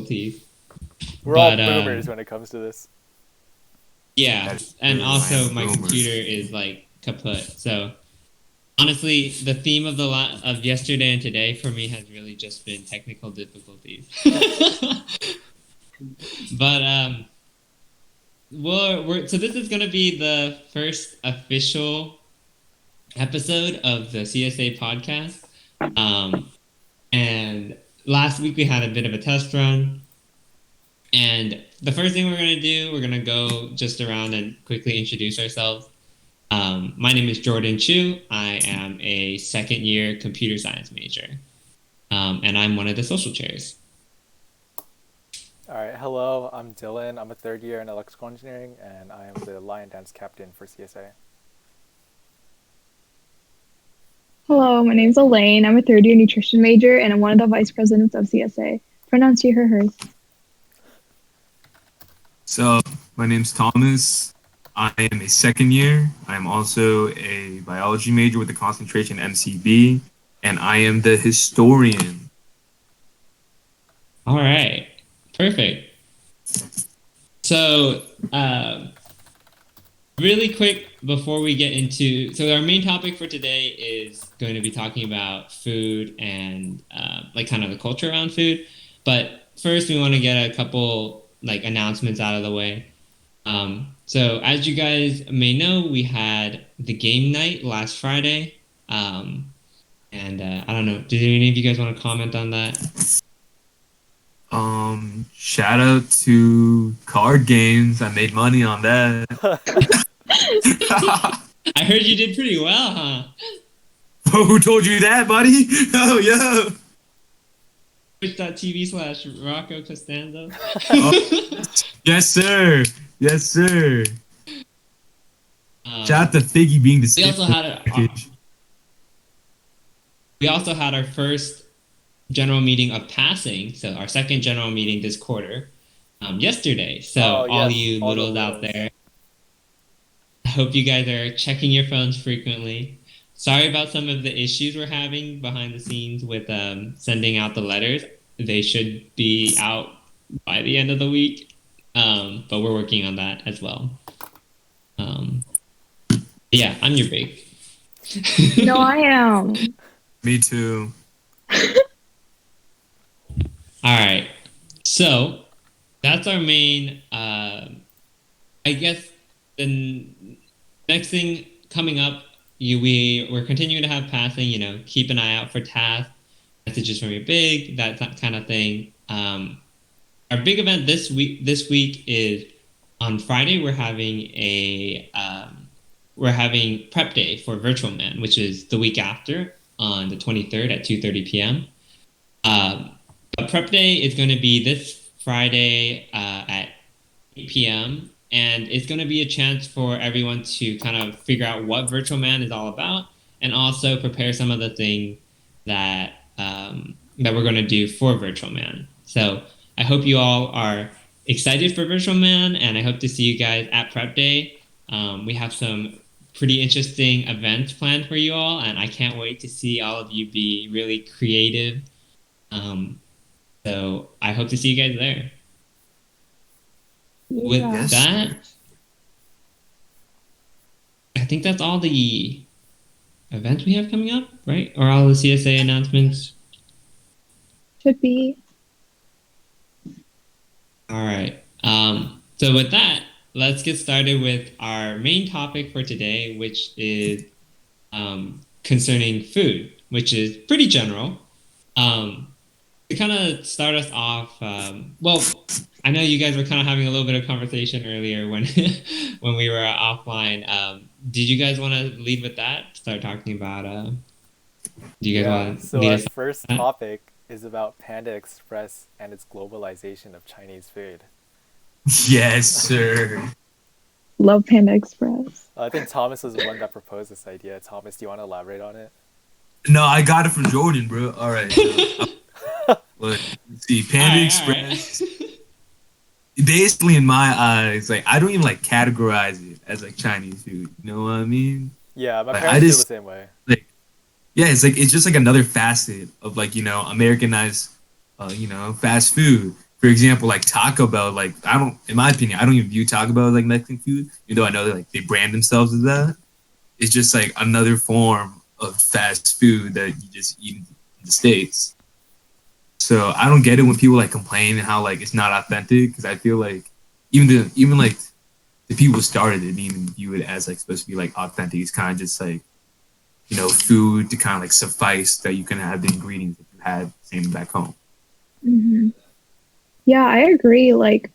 difficulties. We're all But boomers when it comes to this. yeah, That is and true. I also am a my boomer. computer is like kaput. So honestly, the theme of of yesterday and today for me has really just been technical difficulties. But so this is gonna be the first official episode of the CSA podcast. Um, and last week we had a bit of a test run. And the first thing we're gonna do, we're gonna go just around and quickly introduce ourselves. My name is Jordan Chu. I am a second year computer science major, and I'm one of the social chairs. All right, hello, I'm Dylan. I'm a third year in electrical engineering, and I am the Lion Dance captain for CSA. Hello, my name's Elaine. I'm a third year nutrition major and I'm one of the vice presidents of CSA. Pronouns she, her, hers. So, my name's Thomas. I am a second year. I am also a biology major with a concentration in MCB, and I am the historian. All right, perfect. So, really quick before we get into, so our main topic for today is going to be talking about food and like kind of the culture around food. But first, we want to get a couple like announcements out of the way. So as you guys may know, we had the game night last Friday. And I don't know, did any of you guys want to comment on that? Shout out to card games. I made money on that. I heard you did pretty well, huh? Oh, who told you that, buddy? Oh, yeah. Twitch.tv/Rocco Costanzo. Oh, yes, sir. Yes, sir. Shout out to Figgy being the we also had our first general meeting of passing, so our second general meeting this quarter, yesterday. So all you littles out there, I hope you guys are checking your phones frequently. Sorry about some of the issues we're having behind the scenes with sending out the letters. They should be out by the end of the week, but we're working on that as well. Yeah, I'm your big. No, I am. Me too. All right. So that's our main, I guess the next thing coming up, we're continuing to have passing, keep an eye out for tasks, messages from your big, that kind of thing. Our big event this week is on Friday. We're having prep day for Virtual Man, which is the week after on the 23rd at 2:30 p.m. But prep day is going to be this Friday at 8 p.m. And it's going to be a chance for everyone to kind of figure out what Virtual Man is all about, and also prepare some of the things that we're going to do for Virtual Man. So I hope you all are excited for Virtual Man, and I hope to see you guys at Prep Day. We have some pretty interesting events planned for you all, and I can't wait to see all of you be really creative. So I hope to see you guys there. Yeah. With that, I think that's all the events we have coming up, right? Or all the CSA announcements? Should be. All right. So with that, let's get started with our main topic for today, which is concerning food, which is pretty general. To kind of start us off, well, I know you guys were kind of having a little bit of conversation earlier when when we were offline. Did you guys want to lead with that? Start talking about. Do you guys want to lead our us? First topic is about Panda Express and its globalization of Chinese food. Yes, sir. Love Panda Express. I think Thomas was the one that proposed this idea. Thomas, do you want to elaborate on it? No, I got it from Jordan, bro. All right. Let's see. Panda Express. Right. Basically, in my eyes, like I don't even like categorize it as like Chinese food. You know what I mean? Yeah, my parents feel the same way. Like, yeah, it's just like another facet of like Americanized, fast food. for example, like Taco Bell, like I don't, in my opinion, I don't even view Taco Bell as like Mexican food, even though I know that like they brand themselves as that. It's just like another form of fast food that you just eat in the states. So I don't get it when people like complain how like it's not authentic because I feel like even like the people who started it didn't even view it as like supposed to be like authentic. It's kind of just like food to kind of like suffice that you can have the ingredients that you had same back home. Hmm. Yeah, I agree. Like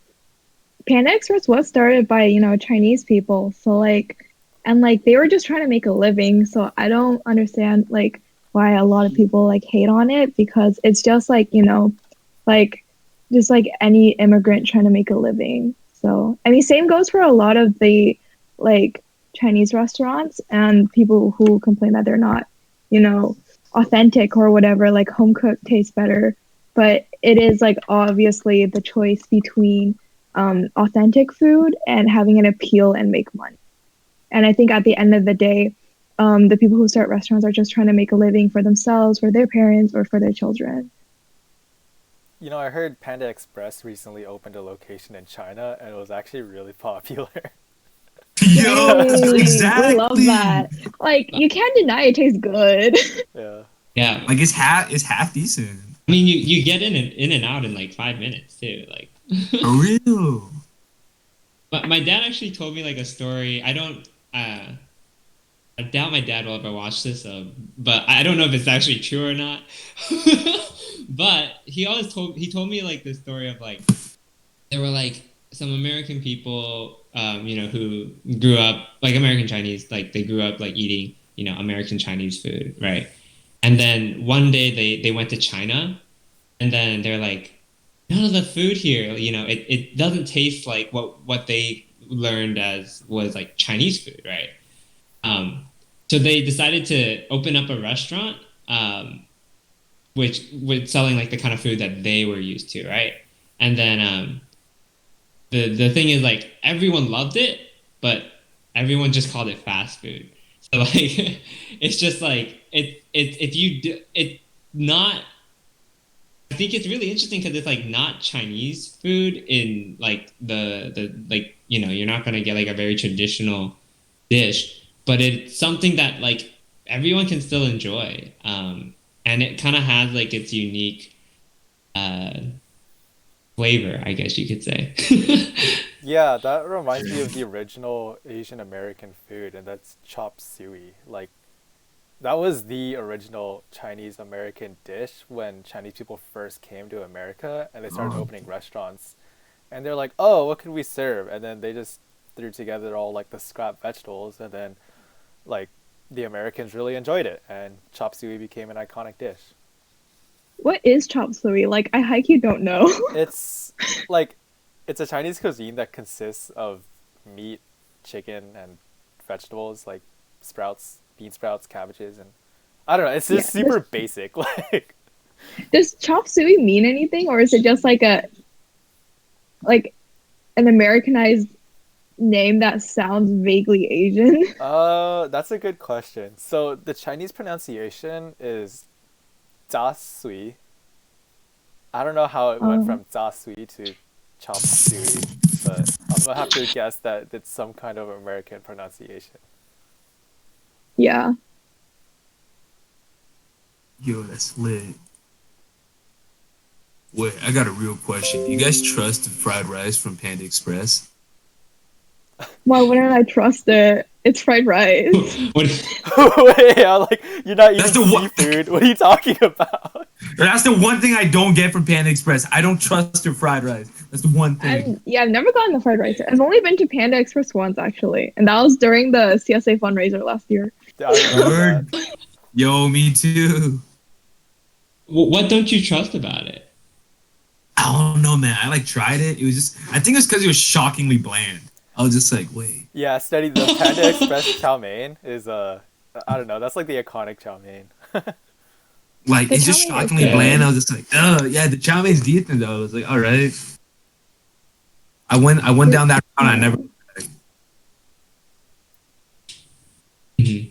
Panda Express was started by, Chinese people. So like and like they were just trying to make a living. So I don't understand like why a lot of people like hate on it because it's just like, like just like any immigrant trying to make a living. So I mean same goes for a lot of the like Chinese restaurants and people who complain that they're not, you know, authentic or whatever, like home cooked tastes better. But it is like obviously the choice between authentic food and having an appeal and make money. And I think at the end of the day, the people who start restaurants are just trying to make a living for themselves, for their parents, or for their children. You know, I heard Panda Express recently opened a location in China, and it was actually really popular. Yo, Yay! We love exactly. that. Like you can't deny it tastes good. Yeah. Yeah. Like it's half decent. I mean, you get in and out in like 5 minutes too. Like, For real. but my dad actually told me like a story. I doubt my dad will ever watch this, but I don't know if it's actually true or not. But he told me like this story of like there were like some American people, who grew up like American Chinese, like they grew up like eating, American Chinese food, right? And then one day they went to China, and then they're like, none of the food here, it doesn't taste like what they learned as was like Chinese food, right? Um, so they decided to open up a restaurant, which was selling like the kind of food that they were used to, right? And then the thing is like everyone loved it, but everyone just called it fast food. So like it's just like it if you do it not. I think it's really interesting because it's like not Chinese food in like the like you're not gonna get like a very traditional dish, but it's something that like everyone can still enjoy, and it kind of has like its unique uh, flavor, I guess you could say. Yeah, that reminds me of the original Asian American food, and that's chop suey. Like, that was the original Chinese American dish when Chinese people first came to America and they started Oh, opening restaurants. And they're like, oh, what can we serve? And then they just threw together all like the scrap vegetables, and then like the Americans really enjoyed it, and chop suey became an iconic dish. What is chop suey? Like I hike you don't know. It's like it's a Chinese cuisine that consists of meat, chicken, and vegetables like sprouts, bean sprouts, cabbages, and I don't know. It's Yeah. just super basic. Like Does chop suey mean anything, or is it just like a like an Americanized name that sounds vaguely Asian? that's a good question. So the Chinese pronunciation is da sui. I don't know how it went Um, from da sui to chop suey, but I'm gonna have to guess that it's some kind of American pronunciation. yeah. yo, that's lit. Wait, I got a real question. Do you guys trust the fried rice from Panda Express? Why wouldn't I trust it? It's fried rice. What? Wait, I'm like, you're not That's eating the one. seafood. What are you talking about? That's the one thing I don't get from Panda Express. I don't trust their fried rice. That's the one thing. And yeah, I've never gotten the fried rice. I've only been to Panda Express once actually, and that was during the CSA fundraiser last year. Yeah, I remember that. Word. Yo, me too. What don't you trust about it? I don't know, man. I like tried it. It was just. I think it's because it was shockingly bland. I was just like, wait. Yeah, steady. The Panda Express chow mein is I don't know. That's like the iconic chow mein. Like The it's chow just mein is shockingly bland. good. I was just like, yeah, the chow mein's decent though. I was like, all right. I went down that route. I never. Yeah.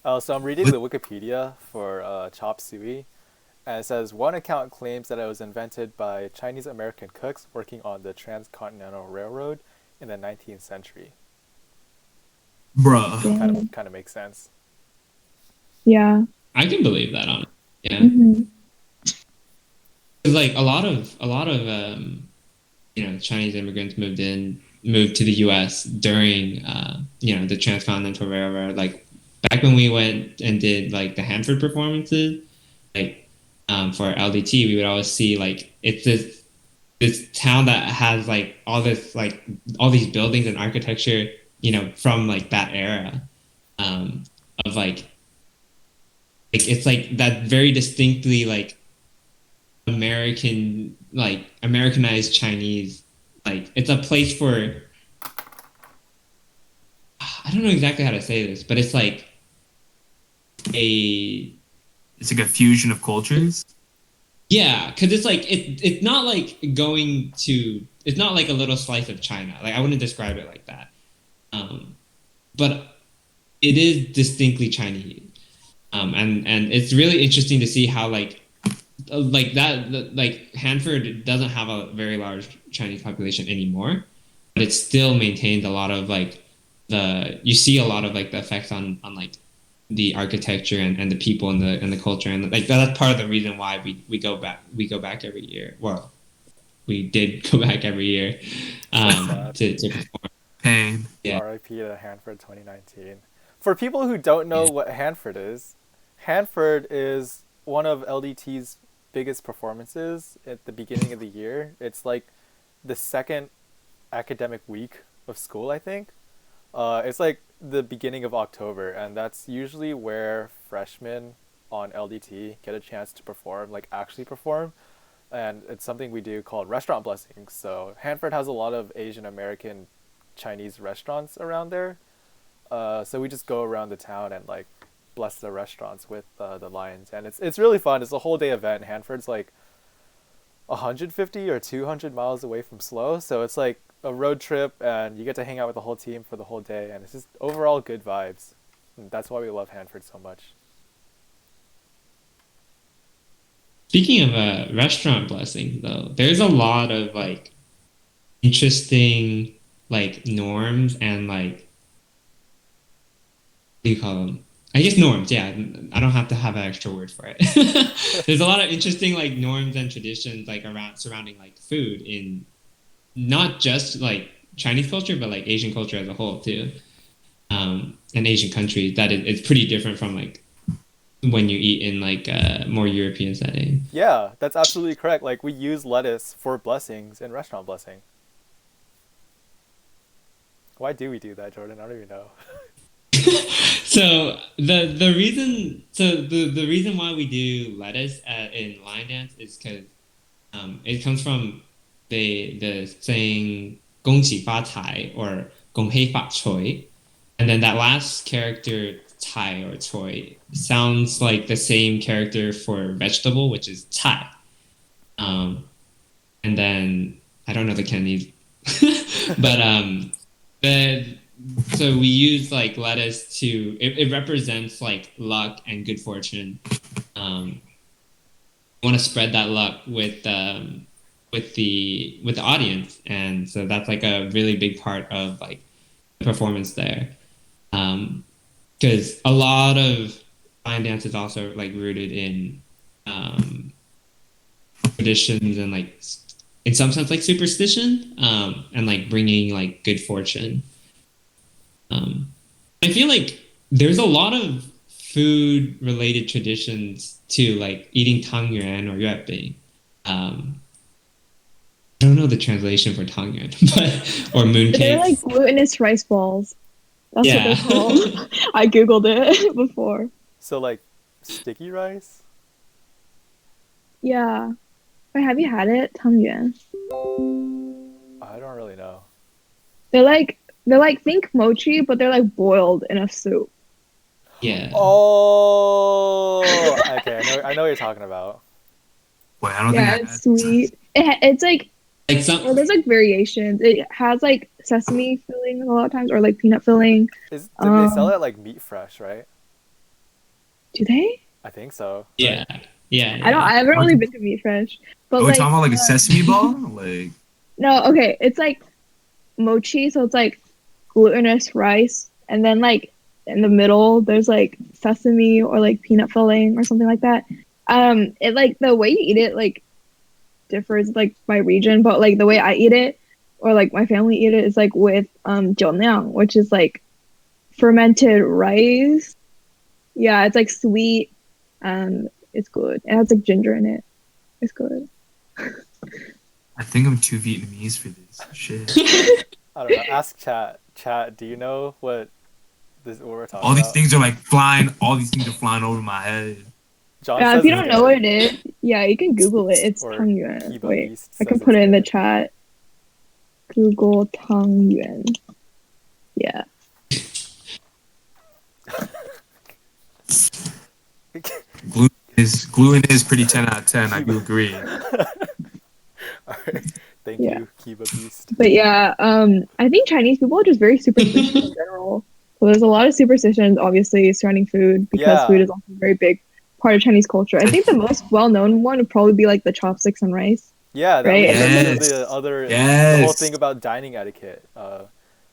Mhm. So I'm reading the Wikipedia for chop suey, And it says one account claims that it was invented by Chinese American cooks working on the Transcontinental Railroad in the 19th century. Bruh. Damn. Kind of makes sense. Yeah. I can believe that on. Yeah. Hmm. 'Cause, like a lot of Chinese immigrants moved to the U.S. during the Transcontinental Railroad. Like back when we went and did like the Hanford performances, like for LDT, we would always see like it's this town that has like all these buildings and architecture, from like that era, of like it's like that very distinctly like Americanized Chinese. Like it's a place for, I don't know exactly how to say this, but it's like a It's like a fusion of cultures. yeah, because it's like it's not like it's not like a little slice of China. Like I wouldn't describe it like that, but it is distinctly Chinese, and it's really interesting to see how like Hanford doesn't have a very large Chinese population anymore, but it still maintains a lot of like you see a lot of like the effects on like the architecture and the people and the culture, and like that's part of the reason why we go back every year. Well, we did go back every year to perform. Pain. Yeah. RIP to Hanford 2019. For people who don't know what Hanford is one of LDT's biggest performances at the beginning of the year. It's like the second academic week of school, I think. It's like the beginning of October, and that's usually where freshmen on LDT get a chance to perform, like actually perform. And it's something we do called restaurant blessings. So Hanford has a lot of Asian American Chinese restaurants around there. So we just go around the town and like bless the restaurants with the lines, and it's really fun. It's a whole day event. Hanford's like 150 or 200 miles away from SLO, so it's like a road trip, and you get to hang out with the whole team for the whole day, and it's just overall good vibes. And that's why we love Hanford so much. Speaking of restaurant blessings, though, there's a lot of like interesting like norms and like what do you call them? I guess norms. Yeah, I don't have to have an extra word for it. There's a lot of interesting like norms and traditions like around surrounding like food in not just like Chinese culture, but like Asian culture as a whole too, and Asian countries. That it's pretty different from like when you eat in like a more European setting. Yeah, that's absolutely correct. Like we use lettuce for blessings in restaurant blessing. Why do we do that, Jordan? I don't even know. So the reason why we do lettuce in line dance is because it comes from the saying 恭喜发财 or 恭喜发财, and then that last character 菜 or 菜 sounds like the same character for vegetable, which is 菜. And then I don't know the Cantonese, but so we use like lettuce to it represents like luck and good fortune. Want to spread that luck with the audience, and so that's like a really big part of like the performance there. Because a lot of line dance is also like rooted in traditions and like in some sense like superstition, and like bringing like good fortune. I feel like there's a lot of food related traditions too, like eating tangyuan or yuebing. I don't know the translation for tangyuan, but or They're like mooncakes. glutinous rice balls. That's what Yeah. they're called. I googled it before. So like sticky rice? Yeah. Wait, have you had it? Tangyuan. I don't really know. They're like think mochi, but they're like boiled in a soup. Yeah. Oh, okay. I know what you're talking about. Wait, I don't think Yeah, I it's had. sweet. It's like Like some well, there's like variations. It has like sesame filling a lot of times, or like peanut filling. They sell it at like Meat Fresh, right? Do they? I think so. yeah. Yeah, I yeah. haven't Are really been to Meat Fresh, but we like talking about like a sesame ball? Like, no, okay, it's like mochi, so it's like glutinous rice, and then like in the middle there's like sesame or like peanut filling or something like that. It like the way you eat it like differs like by region, but like the way I eat it or like my family eat it is like with jiaonyang, which is like fermented rice. Yeah, it's like sweet. It's good. It has like ginger in it. It's good. I think I'm too Vietnamese for this shit. I don't know. Ask chat. Chat, do you know what we're talking All these about? things are like flying. All these things are flying over my head. John Yeah, if says you it's don't know good. what it is, yeah, you can Google it. It's Or tangyuan. Kiba Wait, Beast I can says put it's it in the good. chat. Google tangyuan. Yeah. Glue is pretty 10 out of 10. I Kiba. do agree. Alright. Thank Yeah. you, Kiba Beast. But yeah, I think Chinese people are just very superstitious in general. So there's a lot of superstitions, obviously, surrounding food because food Yeah. is also a very big part of Chinese culture. I think the most well-known one would probably be like the chopsticks and rice, Yeah, that right? leads And into then the whole Yes. thing about dining etiquette.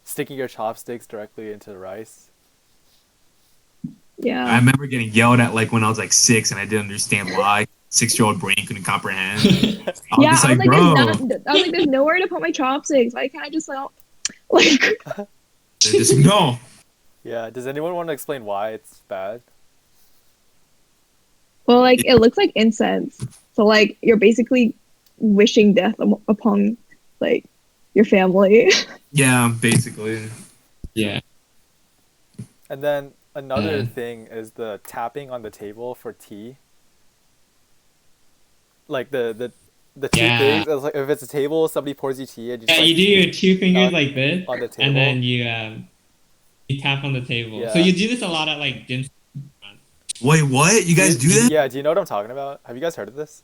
Sticking your chopsticks directly into the rice. I yeah, remember getting yelled at like when I was like 6 and I didn't understand why. 6-year-old brain couldn't comprehend. I was yeah. just I was like, like, bro, there's nowhere to put my chopsticks. Why can't I just like? just no. Yeah. Does anyone want to explain why it's bad? Well, like it looks like incense. So like you're basically wishing death upon like your family. Yeah, basically. Yeah. And then another Uh, thing is the tapping on the table for tea. Like the two yeah. things. It's like if it's a table, somebody pours you tea, and you Yeah, just like you do your two fingers knock like this, on the and table. then you tap on the table. So Yeah. you do this a lot at like dim sum. Wait, what? You guys do that? Yeah, do you know what I'm talking about? Have you guys heard of this?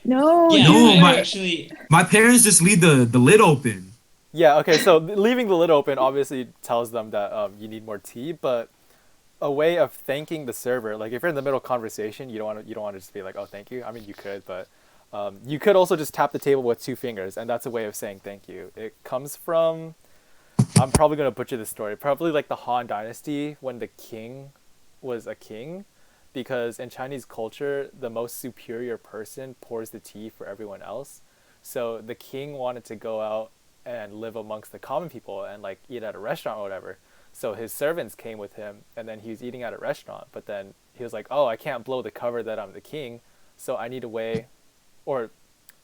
No, Yeah, No, I've dude. actually. my parents just leave the lid open. Yeah, okay, so leaving the lid open obviously tells them that you need more tea, but a way of thanking the server, like if you're in the middle of conversation, you don't want to just be like, oh, thank you. I mean, you could, but you could also just tap the table with two fingers, and that's a way of saying thank you. It comes from, I'm probably gonna butcher this story, probably like the Han Dynasty when the king was a king, because in Chinese culture, the most superior person pours the tea for everyone else. So the king wanted to go out and live amongst the common people and like eat at a restaurant or whatever. So his servants came with him, and then he was eating at a restaurant. But then he was like, "Oh, I can't blow the cover that I'm the king, so I need a way, or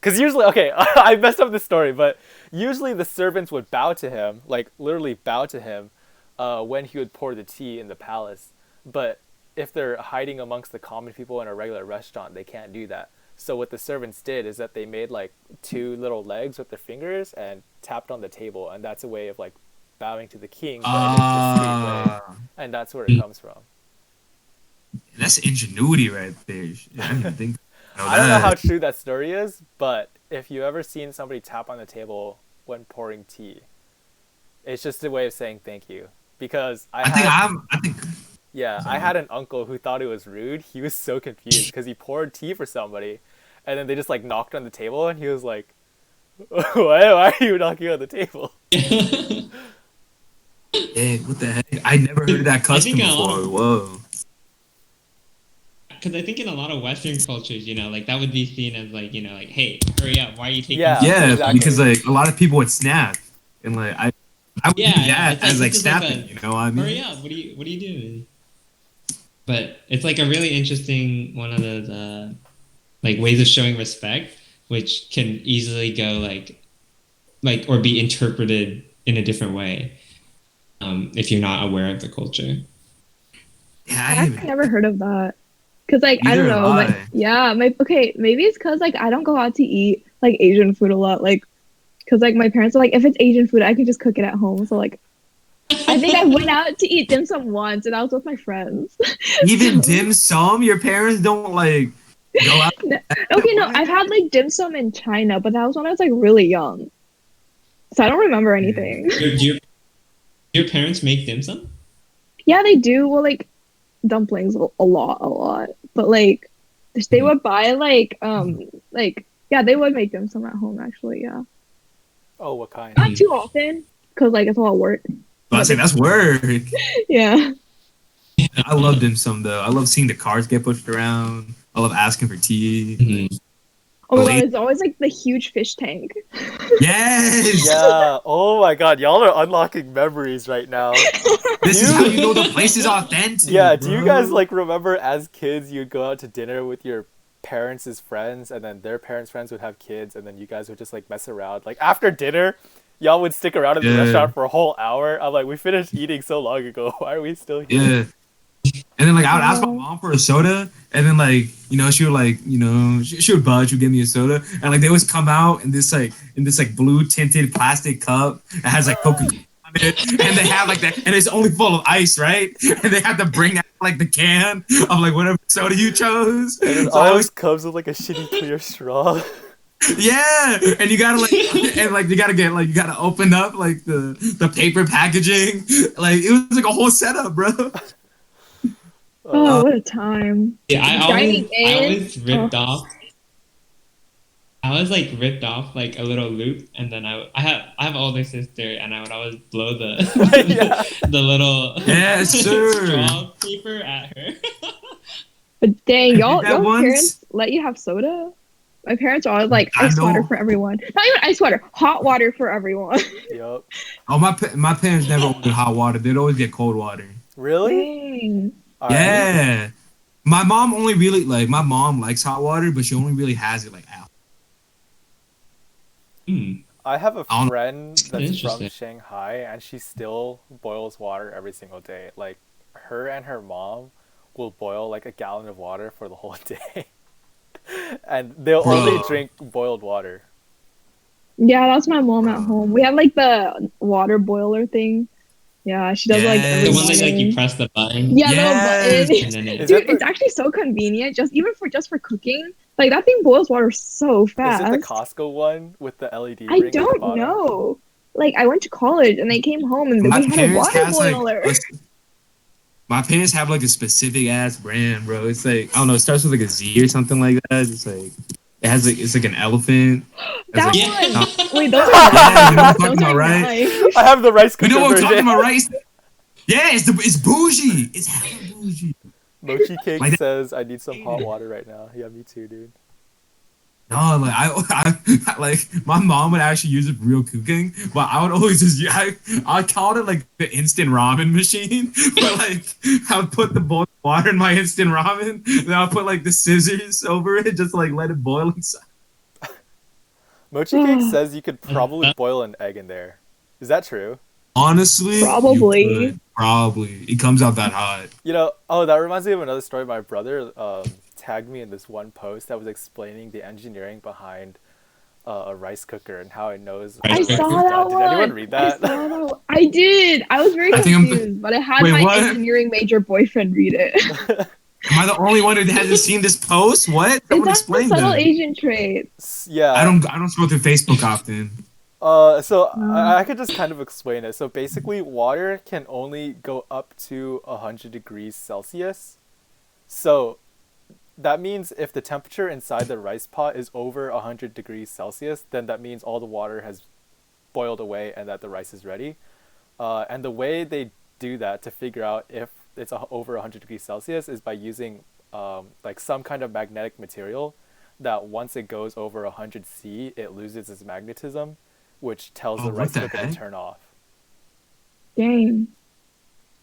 because usually, okay, I messed up the story, but usually the servants would bow to him, like literally bow to him, when he would pour the tea in the palace. But if they're hiding amongst the common people in a regular restaurant, they can't do that. So what the servants did is that they made like two little legs with their fingers and tapped on the table, and that's a way of like bowing to the king, but in a discreet way, and that's where it comes from. That's ingenuity right there. I didn't even think know I don't know how that. true that story is, but if you ever seen somebody tap on the table when pouring tea, it's just a way of saying thank you. Because I think yeah, I sorry. had an uncle who thought it was rude. He was so confused because he poured tea for somebody, and then they just like knocked on the table, and he was like, why are you knocking on the table?" Hey, what the heck? I never heard of that I custom think in a lot before. of Whoa. because I think in a lot of Western cultures, like that would be seen as like, like, hey, hurry up, why are you taking Yeah, so Yeah, long? exactly. because like a lot of people would snap, and like I would Yeah, do yeah. that It's like as this like is like snapping. a You know what I hurry mean? up. What are you doing? But it's like a really interesting one of those like ways of showing respect, which can easily go like or be interpreted in a different way if you're not aware of the culture. Yeah, I I actually haven't. never heard of that. Cause like I don't Neither have know, I. my okay, maybe it's cause like I don't go out to eat like Asian food a lot, like cause like my parents are like if it's Asian food I can just cook it at home. So like I think I went out to eat dim sum once and I was with my friends. Even So dim sum, your parents don't like go out. no, okay, no, What? I've had like dim sum in China, but that was when I was like really young, so I don't remember Yeah. anything. Do your parents make dim sum? Yeah, they do. Well, like dumplings a lot, but like they would buy like yeah, they would make dim sum at home actually. Yeah, Oh, what kind? not too often because like it's a lot of work. But I But say that's work. yeah. I love dim sum though. I love seeing the cars get pushed around. I love asking for tea. Mhm. Oh my god, Late- it's always like the huge fish tank. Yes. Yeah. Oh my god, y'all are unlocking memories right now. This is how you know the place is authentic. Yeah, do you guys bro. like remember as kids you'd go out to dinner with your parents' friends and then their parents' friends would have kids and then you guys would just like mess around. Like after dinner, y'all would stick around in the Yeah. restaurant for a whole hour. I'm like, we finished eating so long ago. Why are we still here? Yeah. And then like I would ask my mom for a soda, and then like she would like she would budge, she would give me a soda, and like they always come out in this like blue tinted plastic cup that has like Coca Cola on it, and they have like that, and it's only full of ice, right? And they have to bring out like the can of like whatever soda you chose. And it So I always was comes with like a shitty clear straw. yeah, and you gotta like and like you gotta get like you gotta open up like the paper packaging, like it was like a whole setup, bro. Oh, what a time! Yeah, Dining I in. always ripped Oh. off. I was like ripped off like a little loop, and then I have an older sister, and I would always blow the Yeah. the little Yes, sir. straw paper at her. But dang, I y'all, did that y'all once. parents let you have soda? My parents are always like I ice water know. for everyone. Not even ice water, hot water for everyone. Yup. Oh, my parents never ordered hot water. They'd always get cold water. Really? Dang. All right. Yeah. My mom only really my mom likes hot water, but she only really has it like out. Hmm. I have a don't- friend that's from Interesting. Shanghai and she still boils water every single day. Like her and her mom will boil like a gallon of water for the whole day. And they'll only Bro. drink boiled water. Yeah, that's my mom at home. We have like the water boiler thing. Yeah, she does like every The Yes. one that like you morning. press the button, Yeah, Yes. little and button. then it. Is Dude, it it's the, actually so convenient. Just for cooking. Like that thing boils water so is fast. it the Costco one with the LED I ring at the don't bottom? know. Like I went to college and I came home and My we had a parents water has like boiler. my parents have like a specific ass brand, bro. It's like I don't know. It starts with like a Z or something like that. It's like it has like it's like an elephant. It's That like, Yeah. one. Wait, those are Yeah, you know what I'm nice. talking Those about, are right? nice. I have the rice You cooker know what I'm version. talking about, right? Yeah, it's bougie. It's hella bougie. Mochi Cake Like that- says, I need some hot water right now. Yeah, me too, dude. No, like I like my mom would actually use it for real cooking, but I would always just I called it like the instant ramen machine. But like I would put the boiled water in my instant ramen, then I'll put like the scissors over it, just to, like let it boil inside. Mochi Cake says you could probably boil an egg in there. Is that true? Honestly, Probably. you could. Probably it comes out that hot. You know, oh, that reminds me of another story. My brother tagged me in this one post that was explaining the engineering behind a rice cooker and how it knows. I I Rice saw cooker? that Did one. anyone read that? I saw that one. I did. I was very I think I'm- confused, but I had Wait, my what? engineering major boyfriend read it. Am I the only one who hasn't seen this post? What? Is Someone that the explain subtle that. Asian trait? Yeah. I don't scroll through Facebook often. So I could just kind of explain it. So basically, water can only go up to 100 degrees Celsius. So that means if the temperature inside the rice pot is over 100 degrees Celsius, then that means all the water has boiled away and that the rice is ready. And the way they do that to figure out if it's over 100 degrees Celsius is by using like some kind of magnetic material that once it goes over 100 C, it loses its magnetism, which tells the Oh, what rice the cooker to heck? turn off. Dang.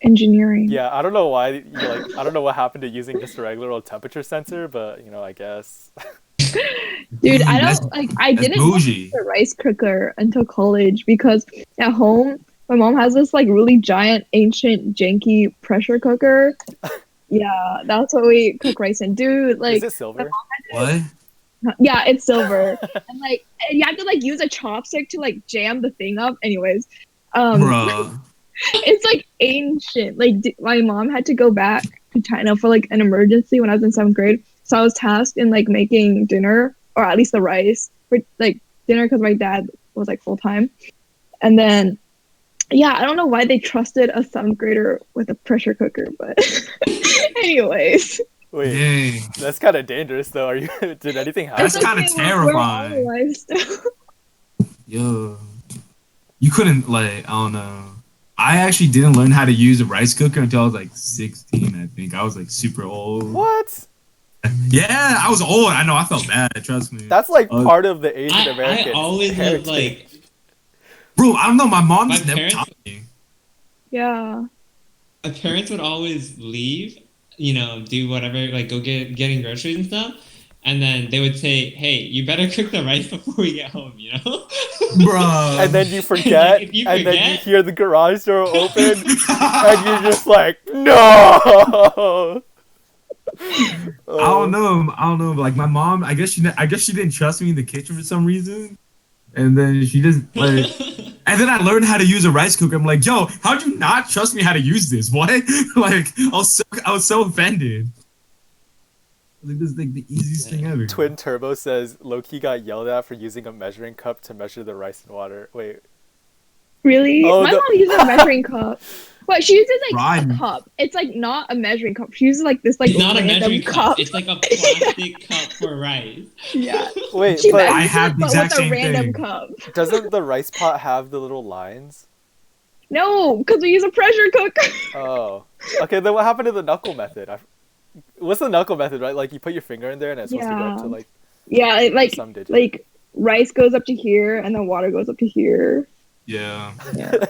Engineering. Yeah, I don't know why. I don't know what happened to using just a regular old temperature sensor, but I guess. Dude, I That's- don't like I that's didn't know bougie. the rice cooker until college because at home my mom has this like really giant ancient janky pressure cooker. Yeah, that's what we cook rice in. Dude, like Is it silver? What? yeah, it's silver. And you have to like use a chopstick to like jam the thing up. Anyways, Bruh. it's like ancient. Like my mom had to go back to China for like an emergency when I was in 7th grade. So I was tasked in like making dinner, or at least the rice for like dinner, because my dad was like full time. And then, yeah, I don't know why they trusted a 7th grader with a pressure cooker, but anyways, Wait, Dang, that's kind of dangerous though. Are you? Did anything It's that's happen? kind of okay, we're all terrifying. alive still. Yo, you couldn't like I don't know. I actually didn't learn how to use a rice cooker until I was like 16. I think I was like super old. What? Yeah, I was old. I know. I felt bad. Trust me. That's like Uh, part of the Asian I American always was heritage. like, bro, I don't know. My mom my just never parents taught me. Yeah. my parents would always leave, do whatever, like go getting groceries and stuff. And then they would say, "Hey, you better cook the rice before we get home," you know? And Bro. then you And like forget, if you and then you forget, hear the garage door open, and you're just like, no. I don't Oh, know. I don't know. Like my mom, I guess she didn't trust me in the kitchen for some reason. And then she just like, and then I learned how to use a rice cooker. I'm like, yo, how'd you not trust me how to use this? What? Like, I was so offended. Like this is like the easiest thing ever. Twin Turbo says Loki got yelled at for using a measuring cup to measure the rice and water. Wait. Really? Oh, My the. mom uses a measuring cup. But she uses like a Ryan, cup. It's like not a measuring cup. She uses like this like it's not a random measuring cup. cup. It's like a plastic cup for rice. Yeah. Wait, She but I measures have it, the but with exact a same random thing. cup. doesn't the rice pot have the little lines? No, because we use a pressure cooker. Oh. Okay, then what happened to the knuckle method? What's the knuckle method, right? Like you put your finger in there and it's supposed to go up Yeah. to like Yeah, some digit. like rice goes up to here and then water goes up to here. Yeah. Yeah.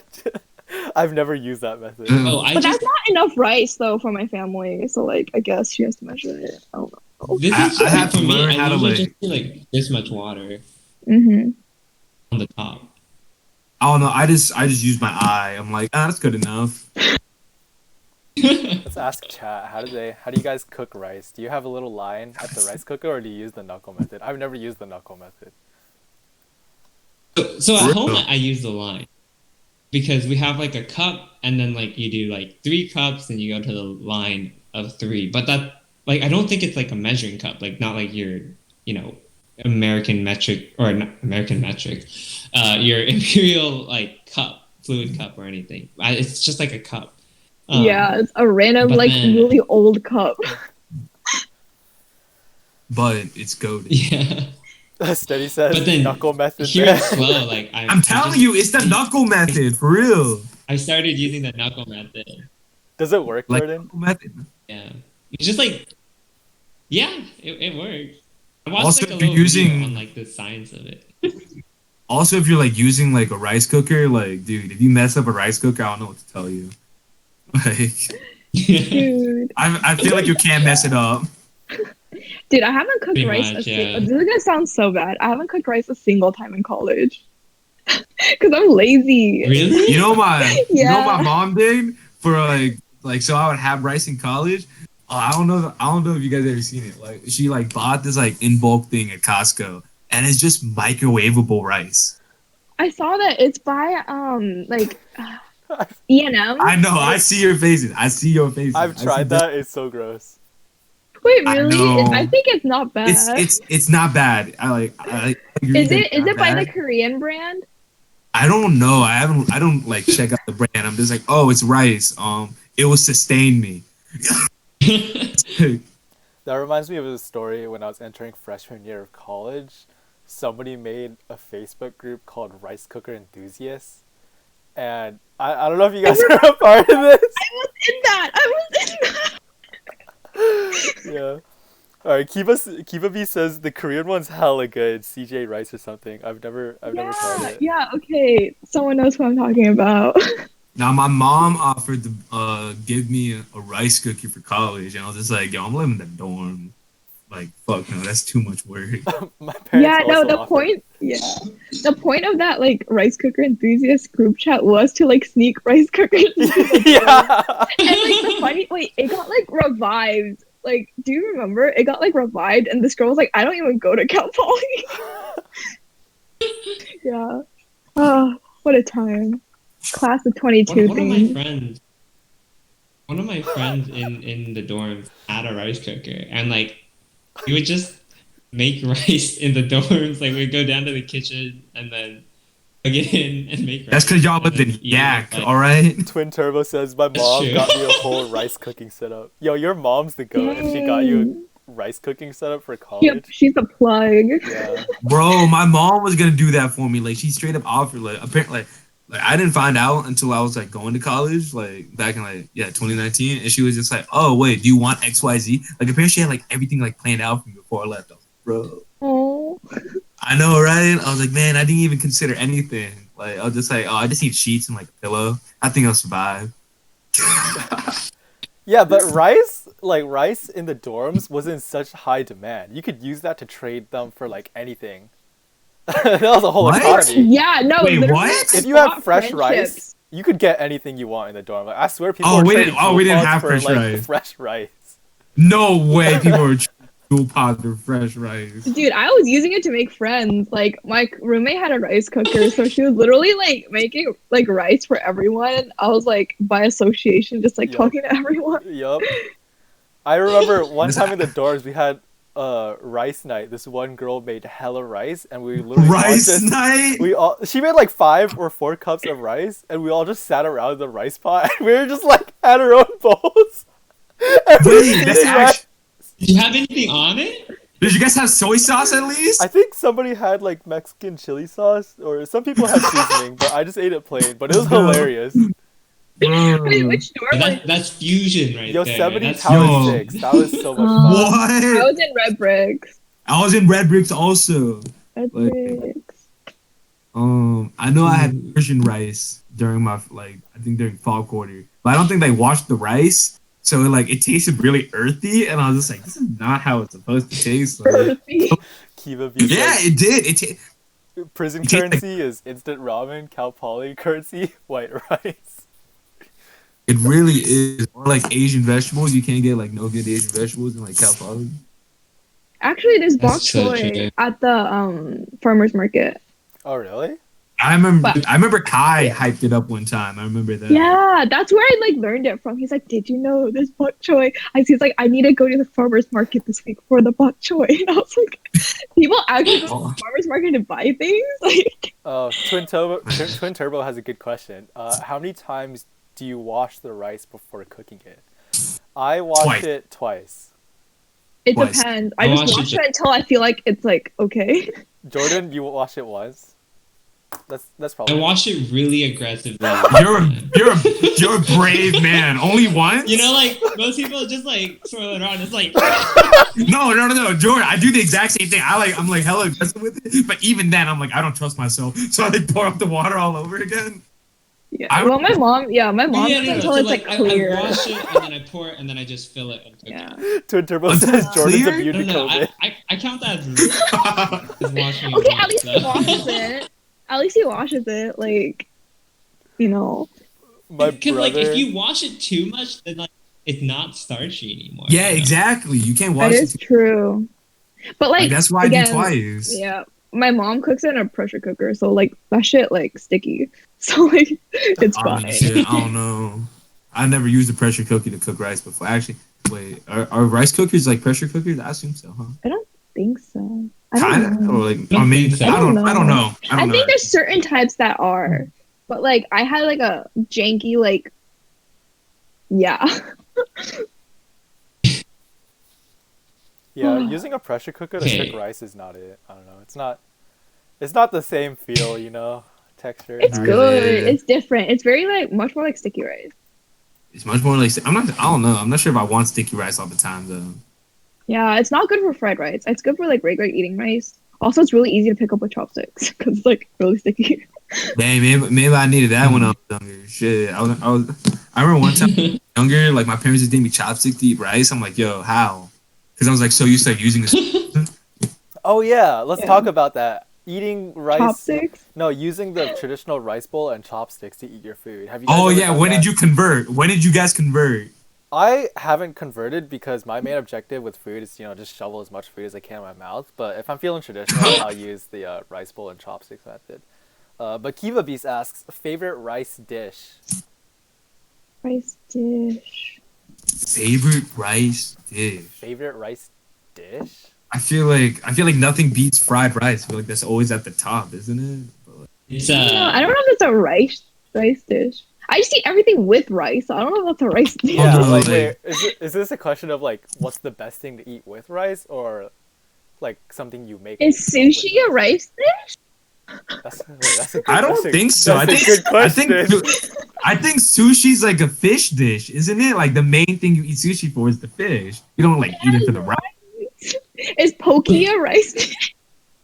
I've never used that method. Oh, I But just that's not enough rice though for my family. So like I guess she has to measure it. I don't know. this is I just have like to for me. learn I how to usually like. just do like this much water Mm-hmm. on the top. I don't know. I just use my eye. I'm like, that's good enough. Let's ask chat. How do you guys cook rice? Do you have a little line at the rice cooker or do you use the knuckle method? I've never used the knuckle method. So For at home, real. I use the line because we have like a cup, and then like you do like 3 cups, and you go to the line of 3. But that like I don't think it's like a measuring cup, like not like your you know American metric or not American metric, your imperial like cup, fluid cup or anything. It's just like a cup. Yeah, it's a random but like then really old cup. But it's goaded. yeah, Steady says but then knuckle method. here Man. it's slow. Like I'm telling you, it's the knuckle method for real. I started using the knuckle method. Does it work, Like Jordan? knuckle method. Yeah, it's just like yeah, it works. I watched Also, like a if you're little video using- on like the science of it. Also, if you're like using like a rice cooker, like dude, if you mess up a rice cooker, I don't know what to tell you. Like, Dude. I feel like you can't mess it up. Dude, I haven't cooked Pretty rice much, a yeah. this is gonna sound so bad. I haven't cooked rice a single time in college. Cause I'm lazy. Really? You know my Yeah. my mom did for like so I would have rice in college. I don't know if you guys ever seen it. Like she like bought this like in bulk thing at Costco, and it's just microwavable rice. I saw that it's by like E&M. I know. I see your faces. I see your faces. I've I see tried that. It's so gross. Wait, I really? know. I think it's not bad. It's not bad. I agree Is that it it's is not it by the bad. Korean brand? I don't know. I don't like check out the brand. I'm just like, oh, it's rice. It will sustain me. That reminds me of a story when I was entering freshman year of college. Somebody made a Facebook group called Rice Cooker Enthusiasts. And I don't know if you guys are a part of this. I was in that. Yeah. Alright, Kiba B says the Korean one's hella good. CJ Rice or something. I've never tried it. Yeah, okay. Someone knows what I'm talking about. Now my mom offered to give me a rice cookie for college, and I was just like, yo, I'm living in the dorm. Like, fuck no, that's too much work. My parents Yeah, no, also the offered. point the point of that like rice cooker enthusiast group chat was to like sneak rice cookers into the dorm. Yeah. And like the funny it got like revived. Like, do you remember? It got like revived and this girl was like, I don't even go to Cal Poly. Yeah. Oh, what a time. Class of 22 one of my thing. friends in the dorms had a rice cooker, and like we would just make rice in the dorms. Like we'd go down to the kitchen and then plug it in and make That's rice because y'all and lived then in eat it Yak, with, all right? Twin Turbo says my That's mom true. got me a whole rice cooking setup. Yo, your mom's the goat if she got you Dang. a rice cooking setup for Yep, college. she's a plug. Yeah. Bro, my mom was gonna do that for me. Like she straight up offered. Like apparently, like I didn't find out until I was like going to college, like back in like 2019, and she was just like, "Oh wait, do you want X Y Z?" Like apparently she had like everything like planned out for me before I left. I was like, bro, Oh, I know, right? I was like, man, I didn't even consider anything. Like I was just like, oh, I just need sheets and like a pillow. I think I'll survive. Yeah, but rice in the dorms was in such high demand. You could use that to trade them for like anything. That was a whole What? economy. yeah, no, Wait, literally, what? I If you have bought fresh rice, friendships. you could get anything you want in the dorm. Like, I swear people Oh, were we trading didn't. Oh, we Juul didn't pods have for fresh like rice. fresh rice. No way, people were dual pods for fresh rice. Dude, I was using it to make friends. Like my roommate had a rice cooker, so she was literally like making like rice for everyone. I was like by association, just like Yup. talking to everyone. Yup. I remember one This- time in the dorms we had rice night. This one girl made hella rice, and we literally all Rice just night. she made like 5 or 4 cups of rice, and we all just sat around the rice pot. And we were just like had our own bowls. And we were Wait, that's eating rice. actually. Do you have anything on it? Did you guys have soy sauce at least? I think somebody had like Mexican chili sauce, or some people had seasoning, but I just ate it plain. But it was No. hilarious. Wait, Bro. which dorm? But Like, that's fusion right Yosemite there. That's Tower Yo. 6. That was so much Uh, fun. I What? was in Red Bricks. I was in Red Bricks also. Red Like- Bricks. I know I had Persian rice during my I think during fall quarter, but I don't think they washed the rice, so it tasted really earthy, and I was just like, this is not how it's supposed to taste. Like, Earthy. Kiva B yeah, says, it did. prison it tastes like- currency is instant ramen. Cal Poly currency, white rice. It really is. Or like Asian vegetables, you can't get like no good Asian vegetables in like Cal Poly. Actually, there's bok That's so choy true. at the farmers market. Oh really? I remember. But- I remember Kai hyped it up one time. I remember that. Yeah, that's where I like learned it from. He's like, "Did you know there's bok choy?" He's like, "I need to go to the farmers market this week for the bok choy." And I was like, "People actually go to Oh. the farmers market to buy things?" Like, Oh, Twin Turbo has a good question. How many times do you wash the rice before cooking it? I wash Twice. it twice. it Twice. depends. I I just watched wash it- it until I feel like it's like okay. Jordan, you wash it once. That's I probably. wash it really aggressively. You're a brave man. Only once. You know, like most people just like swirl it around. It's like No, Jordan. I do the exact same thing. I'm like hella aggressive with it, but even then, I'm like I don't trust myself, so I like pour up the water all over again. Yeah. I- Well, my mom does yeah, it no, until so it's like I clear. wash it and then I pour it and then I just fill it and cook Yeah. it. Twin Turbo Until says it's Jordan's clear? immune to No, COVID. I count that as washing. Okay, it at least he once, washes it. At least he washes it. Like, you know. My Because like brother. if you wash it too much, then like it's not starchy anymore. Yeah, you know? exactly. You can't That wash is it. true. But like, That's why again, I do twice. Yeah, my mom cooks it in a pressure cooker, so like that shit like sticky. So like, it's I mean, fine. shit, I don't know. I never used a pressure cooker to cook rice before. Actually, wait, are rice cookers like pressure cookers? I assume so, huh? I don't think so. I don't Kind of, know. or like I Don't mean, think so. I don't know. I I don't think know. there's certain types that are, but like I had like a janky like, yeah. Yeah, using a pressure cooker to cook Okay. rice is not it. I don't know. It's not the same feel, you know, texture. It's Really? good. It's different. It's very like much more like sticky rice. It's much more like I don't know. I'm not sure if I want sticky rice all the time though. Yeah, it's not good for fried rice. It's good for like regular eating rice. Also, it's really easy to pick up with chopsticks because it's like really sticky. Dang, maybe I needed that when I was younger. Shit, I remember one time younger, like my parents just gave me chopsticks to eat rice. I'm like, yo, how? Because I was like so used to like, using a Oh yeah, let's Yeah. talk about that. Eating rice. Chopsticks. No, using the traditional rice bowl and chopsticks to eat your food. Have you? Oh ever yeah, done when that? did you convert? When did you guys convert? I haven't converted because my main objective with food is, just shovel as much food as I can in my mouth. But if I'm feeling traditional, I'll use the rice bowl and chopsticks method. But Kiva Beast asks, favorite rice dish? Rice dish. Favorite rice dish? Favorite rice dish? I feel like nothing beats fried rice. I feel like that's always at the top, isn't it? But, like, It's I don't know if it's a rice dish. I just eat everything with rice. So I don't know if that's a rice dish. Yeah, no, like like- wait, is this a question of like what's the best thing to eat with rice or like something you make? Is with sushi a rice dish? That's a good. I don't think so. That's a good question. I think sushi's like a fish dish, isn't it? Like the main thing you eat sushi for is the fish. You don't like eat it for the rice. Is poke a rice dish?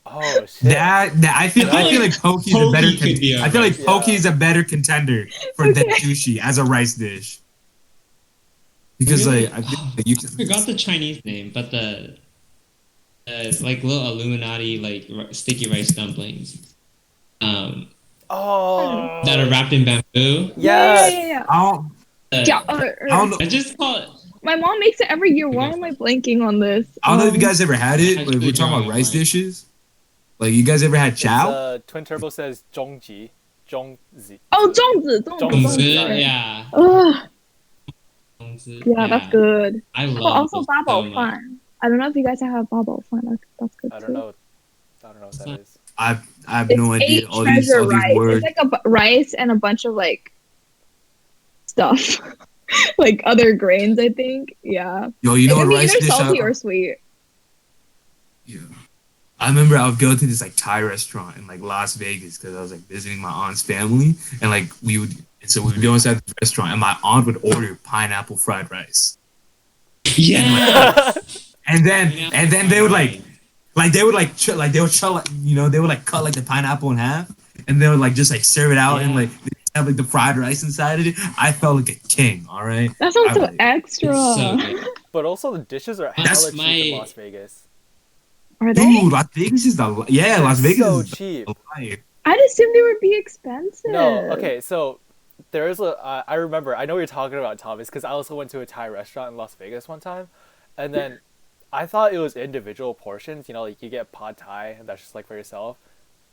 Oh shit. That I feel like poke's a better. Poke could be a I feel like rice- poke Yeah. is a better contender for than Okay. sushi as a rice dish. Because Really? like I feel like you I forgot the Chinese name, but the like little Illuminati like sticky rice dumplings, Oh. that are wrapped in bamboo. Yes. Yeah. I don't, Yeah, I don't know. I just call it. my mom makes it every year. Why am I blanking on this? I don't know if you guys ever had it. Like, Actually we're talking about drawing a rice blank. dishes. Like you guys ever had chow? Twin Turbo says zhongji. Zhongzi. Oh, 粽子, Yeah. Ugh, Zhongzi, yeah, that's good. I Oh, love also those babo so much. fan. I don't know if you guys have babo fan. That's good I too. don't know. I don't know what that is. I have It's no idea. 8 All treasure these rice. words. It's like rice and a bunch of like stuff, like other grains. I think. Yeah. Yo, you know It what can be rice either dish? salty or sweet. Yeah. I remember I would go to this like Thai restaurant in like Las Vegas because I was like visiting my aunt's family, and like we would go inside the restaurant, and my aunt would order pineapple fried rice, Yeah. and then they would they would cut like the pineapple in half, and they would like just like serve it out and Yeah. like have like the fried rice inside of it. I felt like a king. All right. That sounds I so like- extra. It's so good. But also the dishes are That's hella cheap in my- Las Vegas. Are they? Dude, Las Vegas is the They're Las Vegas so is cheap. the life. I'd assume they would be expensive. No, okay, so there is I remember, I know what you're talking about, Thomas, because I also went to a Thai restaurant in Las Vegas one time, and then I thought it was individual portions, you know, like you get pad thai, and that's just like for yourself,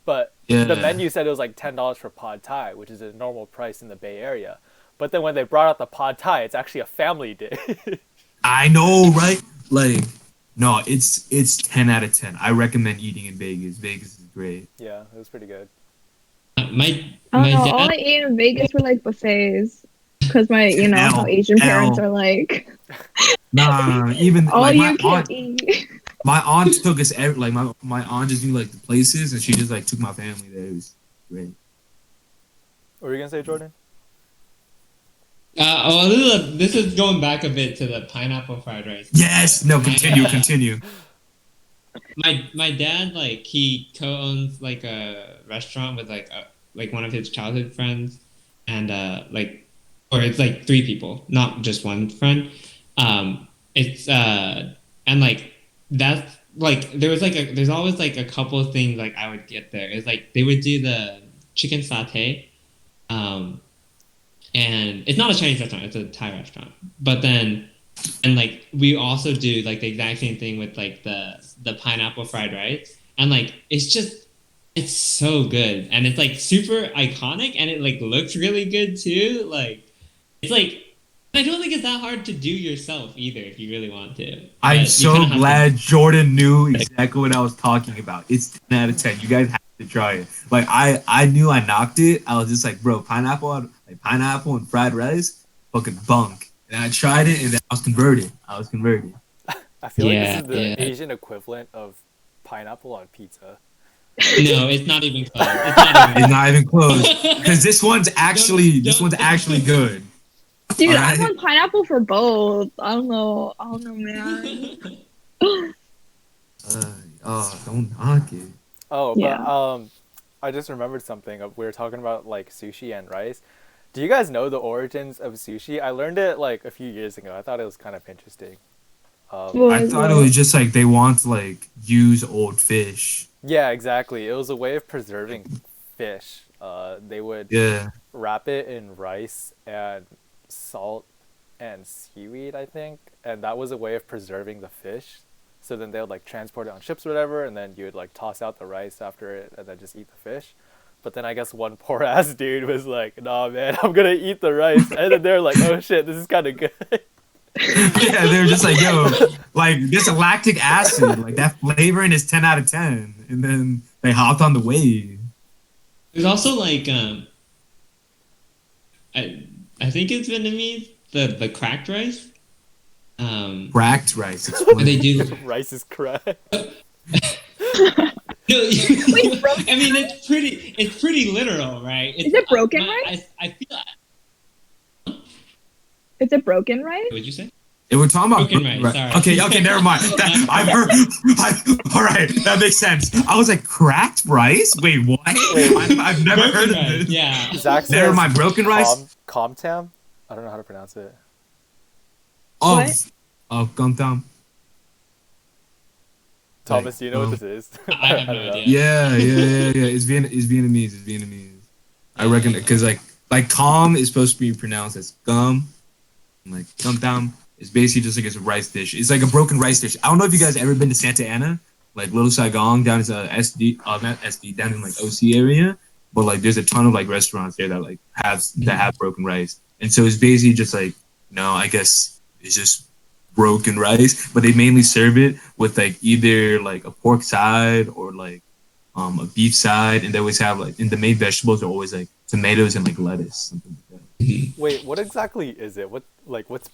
but Yeah. the menu said it was like $10 for pad thai, which is a normal price in the Bay Area, but then when they brought out the pad thai, it's actually a family dish. I know, right? Like, no, it's 10 out of 10. I recommend eating in Vegas. Vegas is great. Yeah, it was pretty good. My I don't know. dad. All I ate in Vegas were like buffets, because my, how L, Asian parents L. are like, Nah, even all like you can eat. my aunt took us like my aunt just knew like the places, and she just like took my family there. It was great. What were you gonna say, Jordan? This is going back a bit to the pineapple fried rice. Yes. No. Continue. My dad, like, he co-owns like a restaurant with like one of his childhood friends, and or it's like 3 people, not just one friend. It's and like that's like there's always like a couple of things like I would get there. It's like they would do the chicken satay, and it's not a Chinese restaurant, it's a Thai restaurant. But then, and like we also do like the exact same thing with like the pineapple fried rice, and like it's so good, and it's like super iconic, and it like looks really good too. Like it's like I don't think it's that hard to do yourself either if you really want to. But I'm you so kinda have to- glad Jordan knew exactly what I was talking about. It's 10 out of 10. You guys have to try it. Like I knew I knocked it. I was just like, bro, pineapple and fried rice, fucking bunk. And I tried it, and then I was converted. I feel like Yeah, this is the yeah. Asian equivalent of pineapple on pizza. No, it's not even close. It's not even It's not even close. Because this one's actually good. Dude, I Alright. want pineapple for both. I don't know, man. Don't knock it. Oh, but Yeah. I just remembered something. We were talking about like sushi and rice. Do you guys know the origins of sushi? I learned it like a few years ago. I thought it was kind of interesting. What I is thought it was just like they want to like use old fish. Yeah, exactly. It was a way of preserving fish. They would Yeah. wrap it in rice and salt and seaweed, I think, and that was a way of preserving the fish. So then they would like transport it on ships or whatever, and then you would like toss out the rice after it and then just eat the fish. But then I guess one poor ass dude was like, "Nah, man, I'm gonna eat the rice," and then they're like, "Oh shit, this is kind of good." Yeah, they were just like, yo, like this lactic acid, like that flavoring is 10 out of 10. And then they hopped on the wave. There's also like I think it's Vietnamese, the cracked rice. Cracked rice. It's They funny. do. Rice is correct. No, Wait, bro, I mean it's pretty literal, right? is it broken rice? I feel. Is it broken rice? What'd you say? If we're talking about Broken rice, sorry. okay, never mind. I've heard. All right, that makes sense. I was like, cracked rice. Wait, what? Wait. I've never Broken heard of rice, this. yeah. Zach Never says mind, broken rice. Comtam. I don't know how to pronounce it. Oh, What? oh, gum down. Thomas, do you know what this is? I have no don't know. idea. Yeah. It's Vietnamese. It's Vietnamese. I reckon because like com is supposed to be pronounced as gum, and like gum down is basically just like it's a rice dish. It's like a broken rice dish. I don't know if you guys ever been to Santa Ana, like Little Saigon down in SD, not SD, down in like OC area. But like there's a ton of like restaurants there that like have broken rice, and so it's basically just like I guess it's just broken rice, but they mainly serve it with like either like a pork side or like a beef side, and they always have like in the main vegetables are always like tomatoes and like lettuce, something like that. Wait, what exactly is it? What's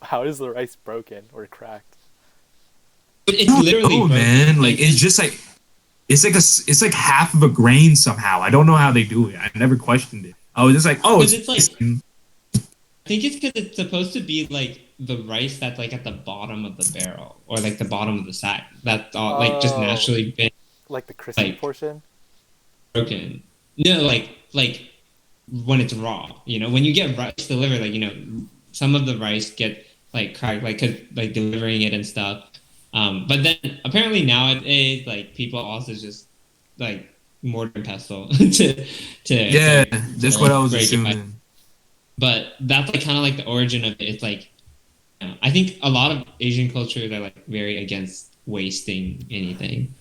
how is the rice broken or cracked? But it's literally Oh broken. man, like it's just like it's like half of a grain somehow. I don't know how they do it. I never questioned it. I was just like, oh, Because it's like I think it's because it's supposed to be like the rice that's like at the bottom of the barrel or like the bottom of the sack. That's all like just Oh. naturally been Like the crispy Like- portion? broken. No, like when it's raw. When you get rice delivered, like some of the rice get like cracked, like 'cause like delivering it and stuff. But then apparently nowadays, like people also just like mortar and pestle to yeah, that's what I was break it by- assuming. But that's like kind of like the origin of it. It's like I think a lot of Asian cultures are like very against wasting anything.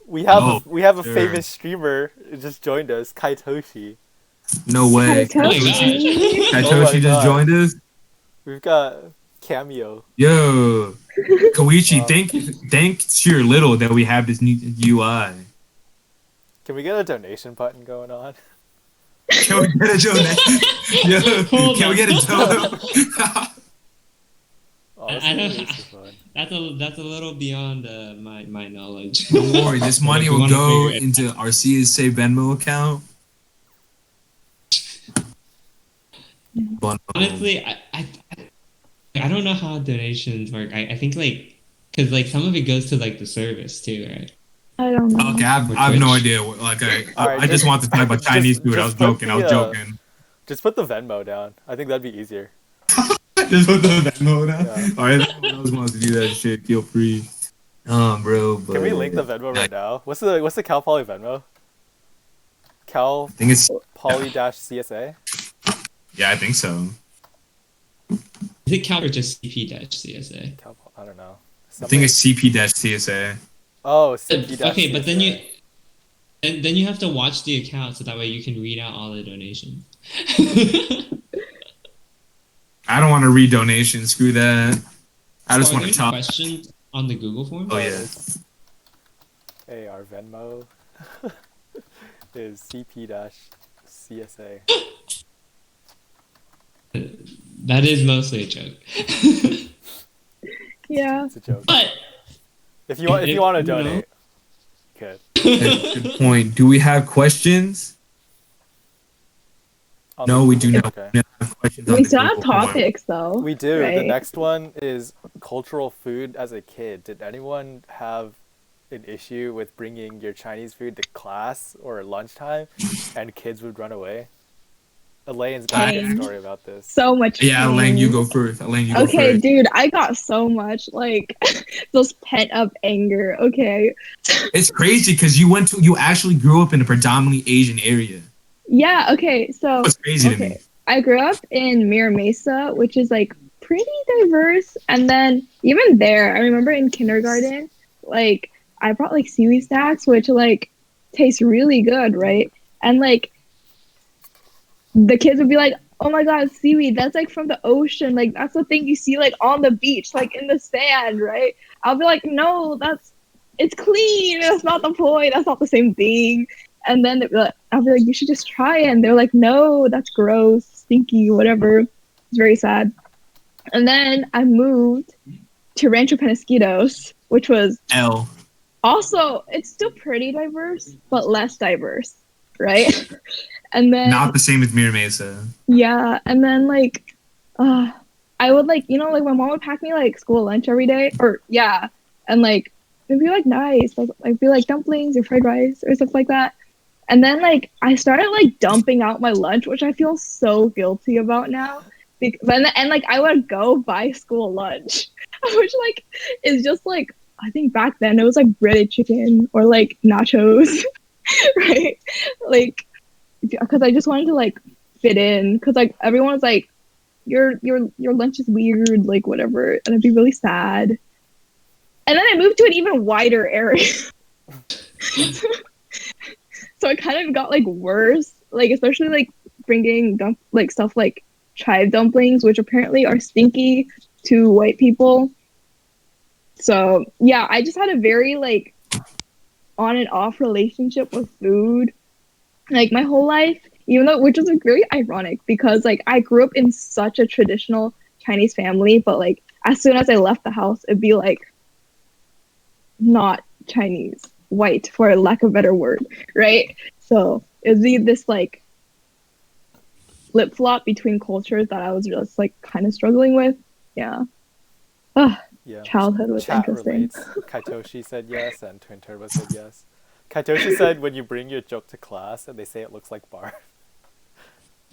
We have Oh, we have a sure. famous streamer who just joined us, Kaitoshi. No way. Oh my Kaitoshi. gosh. Oh my Kaitoshi just God. joined us. We've got Cameo. Yo, Koichi, Wow. thanks to your little that we have this new UI. Can we get a donation button going on? Can we get a donation? Yo, Hold can we on. get a donation? Honestly, I don't- this is fun. That's a little beyond my knowledge. Don't worry, this money If we will wanna go figure it- into our CSA Venmo account. But, Honestly, I don't know how donations work. I think like because like some of it goes to like the service too, right? I don't know. okay, I have no idea. Like, Alright, I just want to talk about just- Chinese food. I was just put joking. I was the, joking. Just put the Venmo down. I think that'd be easier. Just put the Venmo now. Yeah. All right, if anyone else wants to do that shit, feel free. Bro. But, Can we link the Venmo right now? What's the Cal Poly Venmo? Cal I think it's Poly dash CSA? yeah, I think so. Is it Cal or just CP-CSA? Cal Poly, I don't know. I think it's CP-CSA. Oh, CP dash Okay, but then CSA. then you have to watch the account so that way you can read out all the donations. I don't want to read donations. Screw that. I just Are want there to any talk. questions on the Google form? Oh yeah. Hey, our Venmo is CP dash CSA. That is mostly a joke. Yeah. It's a joke. But If you want to you know. donate, good. Good point. Do we have questions? On No, the we do Google- not. Okay. We have questions on We the still have Google form. topics though. We do. The right? next one is cultural food as a kid. Did anyone have an issue with bringing your Chinese food to class or lunchtime and kids would run away? Elaine's got a Pain. story about this. So much. Yeah, pain. Elaine, you go first. Elaine, you go Okay, first. dude, I got so much like those pent up anger. Okay. It's crazy because you actually grew up in a predominantly Asian area. Yeah, okay, so That's crazy to me. okay. I grew up in Mira Mesa, which is like pretty diverse. And then even there, I remember in kindergarten, like I brought like seaweed snacks, which like taste really good, right? And like the kids would be like, "Oh my god, seaweed, that's like from the ocean. Like that's the thing you see like on the beach, like in the sand, right?" I'll be like, "No, it's clean. That's not the point. That's not the same thing." And then I'll be like, you should just try it. And they're like, no, that's gross, stinky, whatever. It's very sad. And then I moved to Rancho Penasquitos, which was L. also, it's still pretty diverse, but less diverse, right? And then, Not the same as Mira Mesa. yeah, and then like, I would like, like my mom would pack me like school lunch every day, or yeah, and like it'd be like nice, like be like dumplings or fried rice or stuff like that. And then like I started like dumping out my lunch, which I feel so guilty about now. And like I would go buy school lunch, which like is just like I think back then it was like breaded chicken or like nachos, right? Like because I just wanted to like fit in because like everyone was like your lunch is weird, like whatever, and I'd be really sad. And then I moved to an even wider area. So it kind of got like worse, like especially like bringing like stuff like chive dumplings, which apparently are stinky to white people. So yeah, I just had a very like on and off relationship with food, like my whole life. Even though, which was like, very ironic because like I grew up in such a traditional Chinese family, but like as soon as I left the house, it'd be like not Chinese, white, for lack of a better word, right? So it'd be this like flip flop between cultures that I was just like kind of struggling with. Yeah. Yeah. Childhood was Chat interesting. relates. Kaitoshi said yes, and Twin Turbo said yes. Kaitoshi said when you bring your joke to class and they say it looks like bar.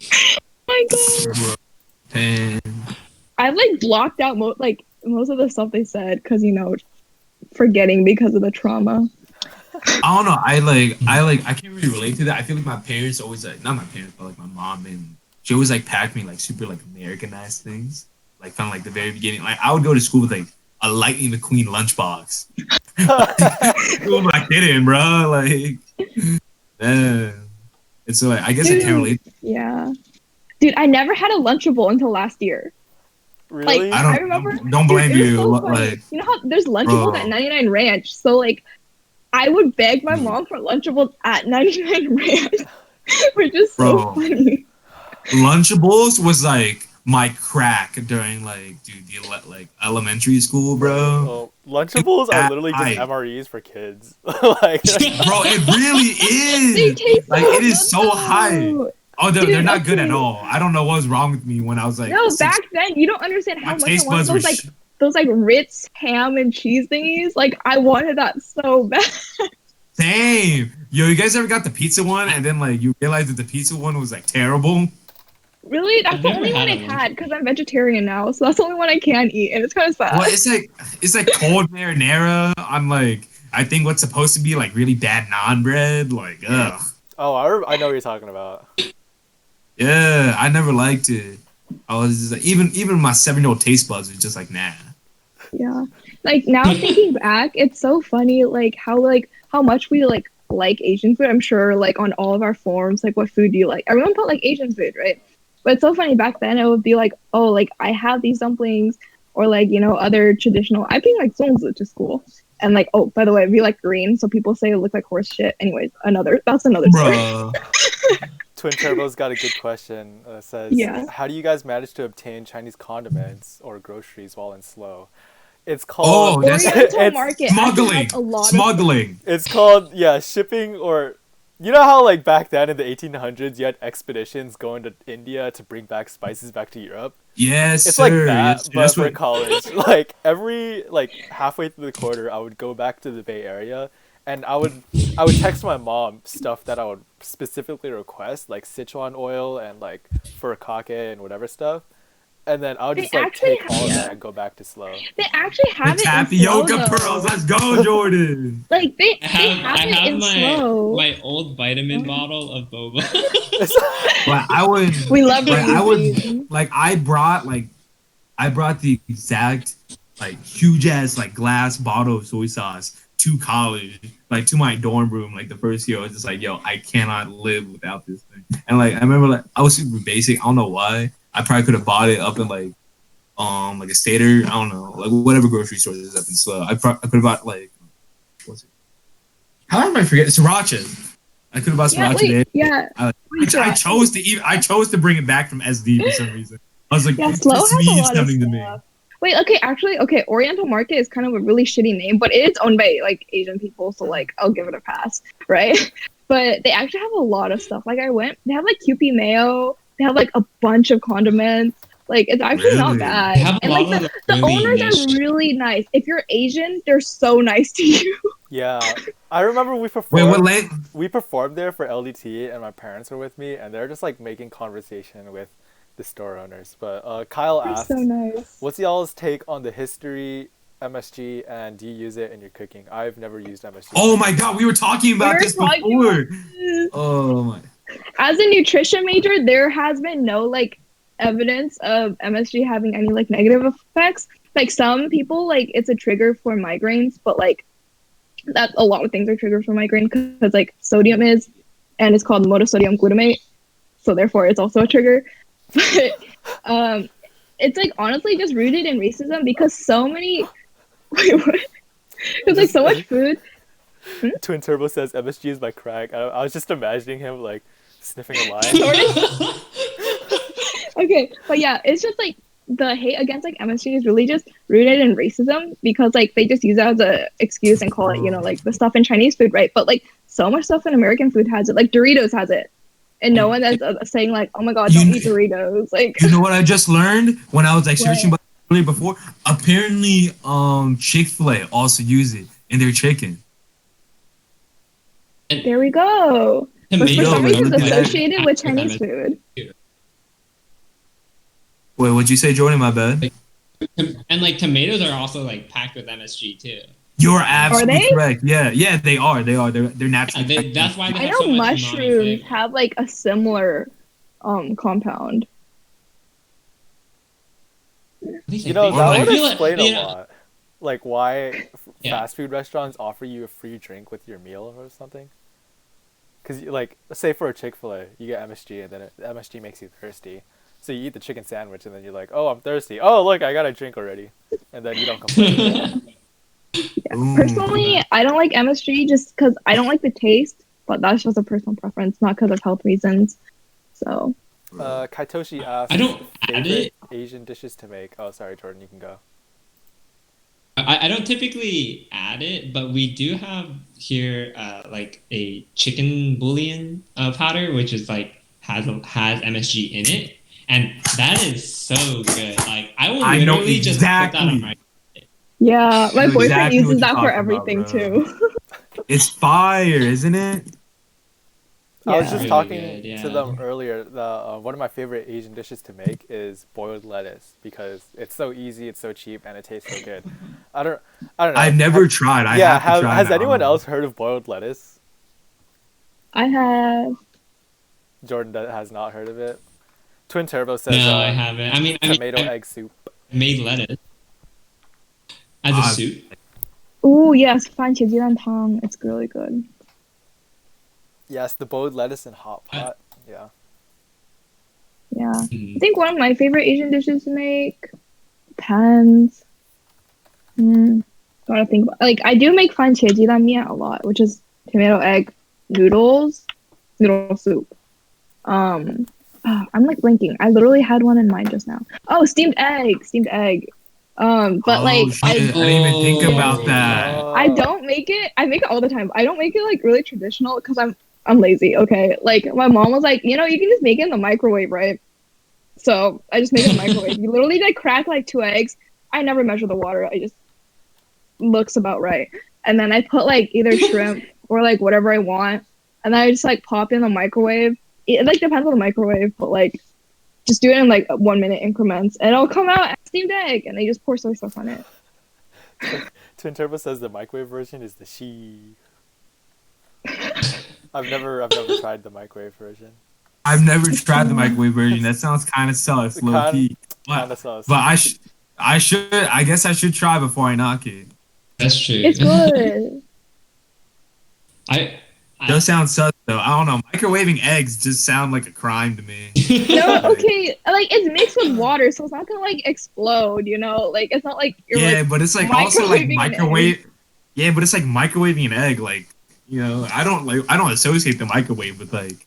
Oh my god. And I've like blocked out most of the stuff they said because forgetting because of the trauma. I don't know. I can't really relate to that. I feel like my parents always like not my parents, but like my mom and she always like packed me like super like Americanized things. Like from like the very beginning. Like I would go to school with like a Lightning McQueen lunchbox. Who am I kidding, bro? Like, man. And so like, I guess I can't relate. Yeah. Dude, I never had a Lunchable until last year. Really? Like, I I remember. don't blame Dude, it was you. so funny. Like, You know how there's Lunchables bro, at 99 Ranch? So, like, I would beg my mom for Lunchables at 99 Ranch, which is so bro, funny. Lunchables was like my crack during like like elementary school, bro. Oh, Lunchables are literally just MREs for kids. Like, Bro, it really They is. taste Like so it is good, so high. though. Oh, they're Dude, not good at okay. all. I don't know what was wrong with me when I was like No, six. back then, you don't understand My how much I taste wanted buds were. those like Ritz ham and cheese thingies. Like, I wanted that so bad. Same. Yo, you guys ever got the pizza one and then like you realized that the pizza one was like terrible? Really? That's I've the never only one had I've a had because I'm vegetarian now. So that's the only one I can eat. And it's kind of sad. Well, it's like cold marinara on like I think what's supposed to be like really bad naan bread. Like ugh. oh, I know what you're talking about. Yeah, I never liked it. I was just like, even my 7-year-old taste buds was just like nah. Yeah. Like now thinking back, it's so funny like how much we like Asian food. I'm sure like on all of our forums, like what food do you like? Everyone put like Asian food, right? But it's so funny back then it would be like, oh, like I have these dumplings or like, other traditional I bring like zongzi to school. And like, oh, by the way, we like green, so people say it look like horse shit. Anyways, that's another story. Bruh. Twin Turbo's got a good question. Says, Yeah. how do you guys manage to obtain Chinese condiments or groceries while in slow? It's Oh, called that's Oriental Market actually smuggling. has a lot of Smuggling. it's called shipping, or you know how like back then in the 1800s you had expeditions going to India to bring back spices back to Europe. Yes, It's sir. like that, Yes, but that's for what. college. Like every halfway through the quarter, I would go back to the Bay Area, and I would text my mom stuff that I would specifically request, like Sichuan oil and like furikake and whatever stuff, and then I would They just like actually take all of have, that and go back to slow. they actually The have it in tapioca slow, though. pearls. Let's go, Jordan. Like they I have it have in slow. my old vitamin bottle of boba. But I would. We love Like I it. would. Like I brought the exact like huge ass like glass bottle of soy sauce to college, like to my dorm room. Like the first year, I was just like, yo, I cannot live without this thing. And like I remember, like I was super basic. I don't know why. I probably could have bought it up in like a Stater. I don't know, like whatever grocery store is up in Slow. I could have bought like what's it? How am I forget? Sriracha. I could have bought Yeah, sriracha wait, there. yeah. I, Wait, I chose to even. I chose to bring it back from SD for some reason. I was like, yeah, this Slow has a means lot of something to me. stuff. Wait, okay, actually, okay, Oriental Market is kind of a really shitty name, but it is owned by like Asian people, so like I'll give it a pass, right? But they actually have a lot of stuff. Like I went, they have like Kewpie mayo, they have like a bunch of condiments. Like it's actually not Really? They bad. have a And like lot of the really owners niche. are really nice. If you're Asian, they're so nice to you. Yeah, I remember Wait, what lane? we performed there for LDT, and my parents were with me, and they're just like making conversation with the store owners. But Kyle They're so asked, nice. "What's y'all's take on the history MSG, and do you use it in your cooking?" I've never used MSG. Oh my god, we were talking We about were this talking before. about this. Oh my. As a nutrition major, there has been no like evidence of MSG having any like negative effects. Like some people, like it's a trigger for migraines, but like that a lot of things are triggers for migraine because like sodium is, and it's called monosodium glutamate, so therefore it's also a trigger. But it's like honestly just rooted in racism because so many, wait, what? Because like so much food. Twin Turbo says MSG is my crack. I was just imagining him like sniffing a line. Jordan? Okay, but yeah, it's just like the hate against like MSG is really just rooted in racism because like they just use it as a excuse and call it, you know, like the stuff in Chinese food, right? But like so much stuff in American food has it. Like Doritos has it, and no one is saying like, oh my god, don't eat Doritos. Like, You know what I just learned when I was like what? searching about it earlier before? Apparently, Chick-fil-A also use it in their chicken. There we go. But for Tomatoes some Yo, reason, look it's at that. associated with Chinese food. Wait, what'd you say, Jordan? My bad. And like tomatoes are also like packed with MSG too. You're Are absolutely they? correct. Yeah, yeah, they are. They are. They're Yeah, naturally. that's why they I have know so much umami mushrooms flavor. have like a similar compound. At least I You know, think Or that like- would I feel explain you a know, lot. Like why Yeah. fast food restaurants offer you a free drink with your meal or something. Because, like, say for a Chick-fil-A, you get MSG, and then MSG makes you thirsty. So you eat the chicken sandwich, and then you're like, oh, I'm thirsty. Oh, look, I got a drink already. And then you don't complain. Ooh. Personally, I don't like MSG just because I don't like the taste, but that's just a personal preference, not because of health reasons. So, Kaitoshi asks, I don't add favorite it. Asian dishes to make. Oh, sorry, Jordan, you can go. I don't typically add it, but we do have here like a chicken bouillon powder, which is like has MSG in it, and that is so good. Like I will I know literally just put that on exactly. my. yeah, my know boyfriend exactly what uses you're that for talking about, everything bro. too. It's fire, isn't it? I was Yeah. just Really talking good, yeah. to them earlier. One of my favorite Asian dishes to make is boiled lettuce because it's so easy, it's so cheap, and it tastes so good. I don't know. I've never tried. I have to try has now. anyone else heard of boiled lettuce? I have. Jordan has not heard of it. Twin Turbo says No, I haven't. I mean, tomato I egg soup. made lettuce as a I've- soup. Oh yes, 番茄鸡蛋汤. It's really good. Yes, the boiled lettuce and hot pot. Yeah. Yeah, I Mm. think one of my favorite Asian dishes to make depends. Gotta think about. Like I do make 番茄鸡蛋面 a lot, which is tomato egg noodle soup. I'm like blinking. I literally had one in mind just now. Oh, steamed egg. But Oh, like shit. I didn't even think Yeah. about that. I don't make it. I make it all the time. I don't make it like really traditional because I'm lazy. Okay, like my mom was like, you know, you can just make it in the microwave, right? So I just make it in the microwave. You literally like crack like 2 eggs. I never measure the water. I just looks about right, and then I put like either shrimp or like whatever I want, and then I just like pop in the microwave. It like depends on the microwave, but like just do it in like 1 minute increments, and it'll come out as steamed egg, and they just pour soy sauce on it. Twin Turbo says the microwave version is the she. I've never tried the microwave version. I've never tried the microwave version. That sounds kind of sus, low key. Kinda sus. But I should. I guess I should try before I knock it. That's true. It's good. I Does sound sus though. I don't know. Microwaving eggs just sound like a crime to me. No, okay, like it's mixed with water, so it's not gonna like explode, you know? Like it's not like you're Yeah, like but it's like also like microwaving an egg. microwave. Yeah, but it's like microwaving an egg. Like You know, I don't associate the microwave with like,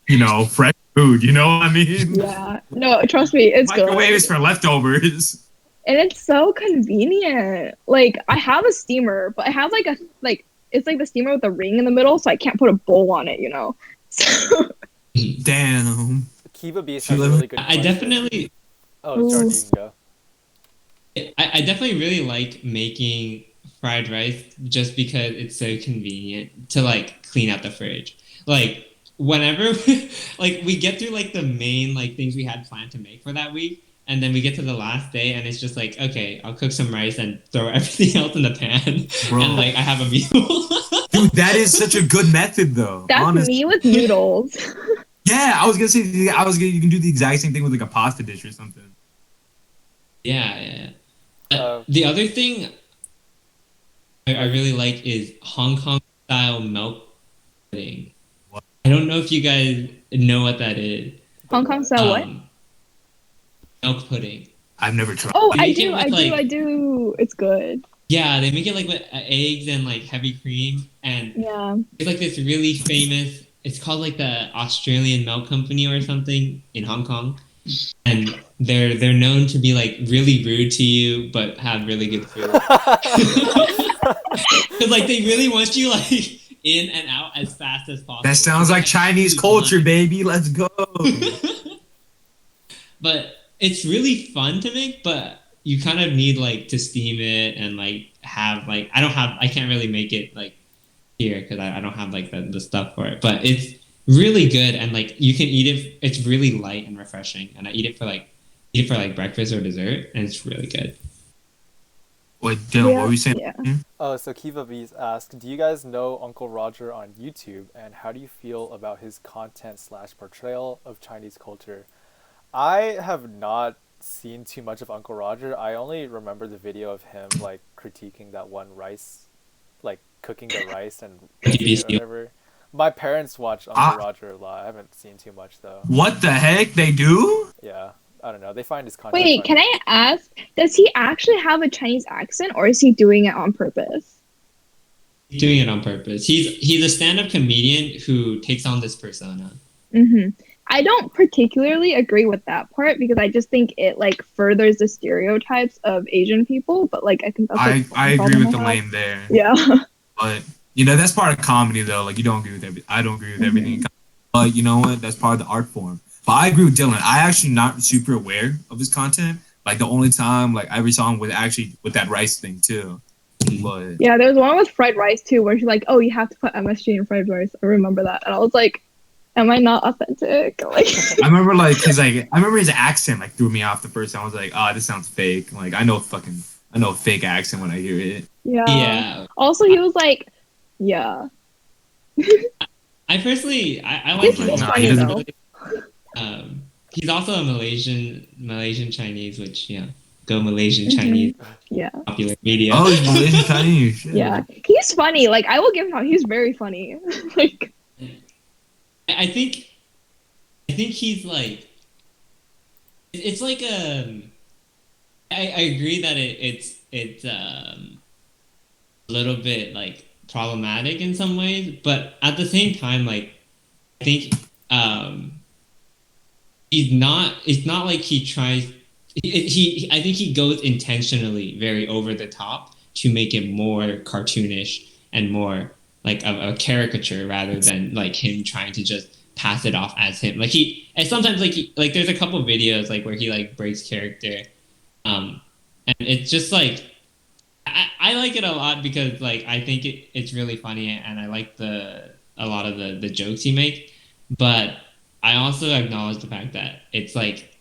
you know, fresh food. You know what I mean? Yeah. No, trust me, it's Microwave good. is for leftovers. And it's so convenient. Like I have a steamer, but I have like a like it's like the steamer with the ring in the middle, so I can't put a bowl on it, you know. So, Damn. Kiva Beast She has a live- really good I question. definitely, Oh, Jordan, Ooh. you can go. I definitely really like making fried rice just because it's so convenient to like clean out the fridge. Like whenever like we get through like the main like things we had planned to make for that week, and then we get to the last day and it's just like, okay, I'll cook some rice and throw everything else in the pan Bro. and like I have a meal. Dude, that is such a good method though. that's Honestly. me with noodles. Yeah, I was gonna say you can do the exact same thing with like a pasta dish or something. Yeah. Uh, The other thing I really like is Hong Kong style milk pudding. What? I don't know if you guys know what that is. Hong Kong style what? Milk pudding. I've never tried. Oh, They I make it do, with, I do, like- I do. It's good. Yeah, they make it like with eggs and like heavy cream, and Yeah. it's like this really famous. It's called like the Australian Milk Company or something in Hong Kong, and they're known to be like really rude to you, but have really good food. Because like they really want you like in and out as fast as possible. That sounds like Chinese culture, baby. Let's go. But it's really fun to make, but you kind of need like to steam it and like have like I can't really make it like here because I don't have like the stuff for it. But it's really good and like you can eat it. It's really light and refreshing, and I eat it for like breakfast or dessert, and it's really good. Wait, Dylan, Yeah, what were you saying? yeah. Oh, so Kiva Bees asked, do you guys know Uncle Roger on YouTube, and how do you feel about his content / portrayal of Chinese culture? I have not seen too much of Uncle Roger. I only remember the video of him like critiquing that one rice, like cooking the rice and roasting it or whatever. My parents watch Uncle Roger a lot. I haven't seen too much though. What the heck? They do? Yeah, I don't know. They find his content. Wait, funny. can I ask, does he actually have a Chinese accent or is he doing it on purpose? Doing it on purpose. He's a stand-up comedian who takes on this persona. Hmm. I don't particularly agree with that part because I just think it like furthers the stereotypes of Asian people. But like I think that's like, I one agree problem with the I have. lane there. Yeah. But you know, that's part of comedy though. Like you don't agree with I don't agree with everything. But you know what? That's part of the art form. But I agree with Dylan. I actually not super aware of his content. Like the only time like I ever saw him was actually with that rice thing too. But Yeah, there was one with fried rice too, where she's like, "Oh, you have to put MSG in fried rice." I remember that, and I was like, "Am I not authentic?" Like, I remember like his accent like threw me off the first time. I was like, oh, this sounds fake. Like I know a fake accent when I hear it. yeah. Yeah. Also, he was like, "Yeah, I personally I like He's him. funny, though. He's also a Malaysian Chinese, which go Malaysian Chinese yeah, popular media. Oh, he's Malaysian Chinese. Shit. yeah." He's funny. Like, I will give him. He's very funny. Like, I think he's like it's like I agree that it's a little bit like problematic in some ways, but at the same time like I think it's not like he tries he I think he goes intentionally very over the top to make it more cartoonish and more like a caricature rather than like him trying to just pass it off as him. Like and sometimes like there's a couple videos like where he like breaks character, and it's just like I like it a lot because like I think it's really funny and I like a lot of the jokes he makes, but I also acknowledge the fact that it's like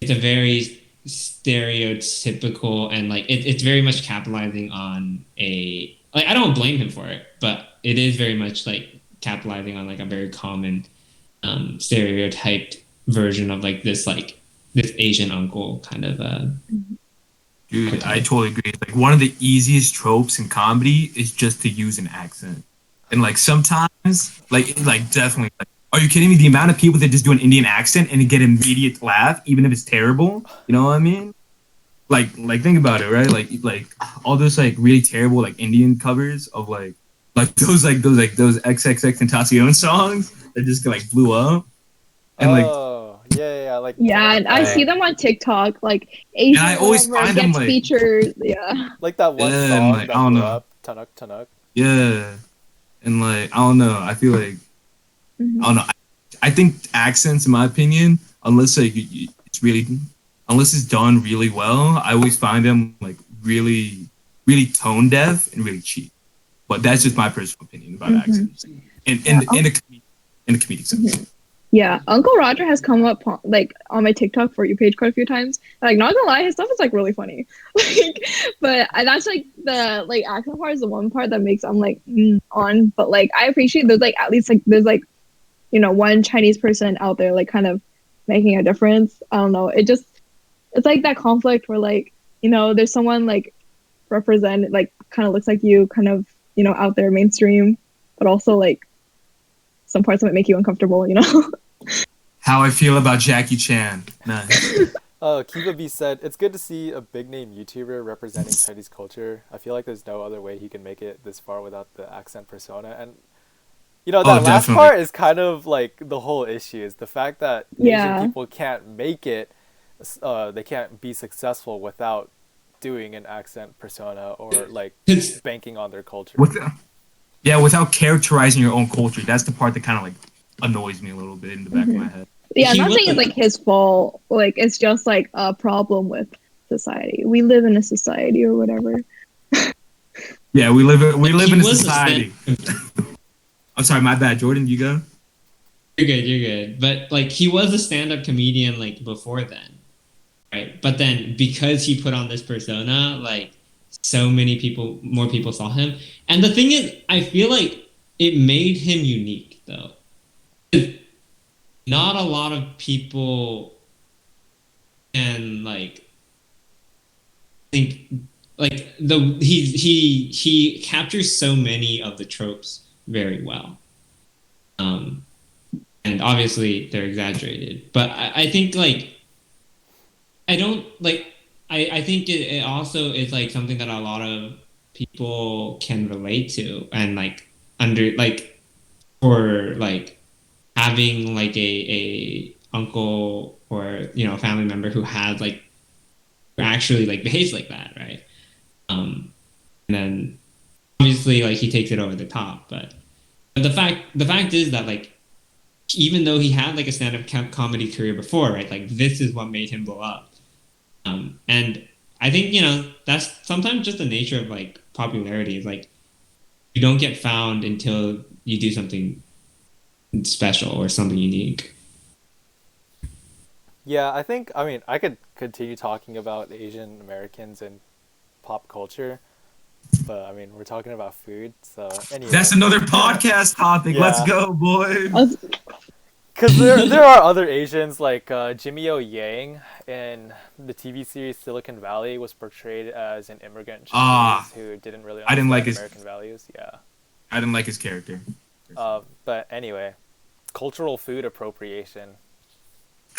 it's a very stereotypical and like it's very much capitalizing on a like I don't blame him for it, but it is very much like capitalizing on like a very common stereotyped version of like this Asian uncle kind of Dude, I totally agree. Like one of the easiest tropes in comedy is just to use an accent, and like sometimes, like definitely, like, are you kidding me? The amount of people that just do an Indian accent and get immediate laugh, even if it's terrible. You know what I mean? Like think about it, right? Like all those like really terrible like Indian covers of like like those XXX Tentacion songs that just like blew up, and like Oh, yeah, like Yeah, Tunuk and I see Tunuk. them on TikTok, like and Asian I always whatever find them gets like featured. Yeah. Like that one yeah, and song like I that don't blew know, up, Tunuk Tunuk. yeah, and like I don't know, I feel like I Hmm. don't know. I think accents, in my opinion, unless like it's really, unless it's done really well, I always find them like really, really tone deaf and really cheap. But that's just my personal opinion about Hmm. accents, and Yeah. in a comedic sense. Yeah, Uncle Roger has come up like on my TikTok for you page quite a few times. Like, not gonna lie, his stuff is like really funny. Like, but that's like the like accent part is the one part that makes I'm like on. But like, I appreciate there's like at least like there's like one Chinese person out there like kind of making a difference. I don't know. It's like that conflict where like there's someone like represent like kind of looks like you, kind of out there mainstream, but also like some parts might make you uncomfortable. How I feel about Jackie Chan. Nice. Kiva B said, "It's good to see a big name YouTuber representing Chinese culture. I feel like there's no other way he can make it this far without the accent persona." And Oh, that last definitely. part is kind of like the whole issue is the fact that Asian Yeah. people can't make it, they can't be successful without doing an accent persona or like It's banking on their culture. With yeah, without characterizing your own culture, that's the part that kind of like annoys me a little bit in the back of Hmm. my head. Yeah, I'm he not saying it's was like his fault. Like it's just like a problem with society. We live in a society or whatever. Yeah, we live he in a was a stand. society. I'm sorry, my bad, Jordan. You go. You're good, you're good. But like he was a stand-up comedian like before then, right? But then because he put on this persona, like so many people, more people saw him. And the thing is, I feel like it made him unique though. Not a lot of people can like think like he captures so many of the tropes very well. Um, and obviously they're exaggerated, but I think like I don't like I think it also is like something that a lot of people can relate to and like under like for like having like a uncle or a family member who has like who actually like behaves like that, right? And then obviously like he takes it over the top, but the fact is that like even though he had like a stand-up comedy career before, right? Like this is what made him blow up. And I think that's sometimes just the nature of like popularity. Is like you don't get found until you do something special or something unique. Yeah, I mean, I could continue talking about Asian Americans and pop culture, but I mean, we're talking about food, so That's anyway. another podcast topic. Let's Yeah, go, boys. I was, because there are other Asians like Jimmy O Yang in the TV series Silicon Valley was portrayed as an immigrant Ah, Chinese who didn't really I didn't like understand his. American values. Yeah. I didn't like his character. But anyway, cultural food appropriation.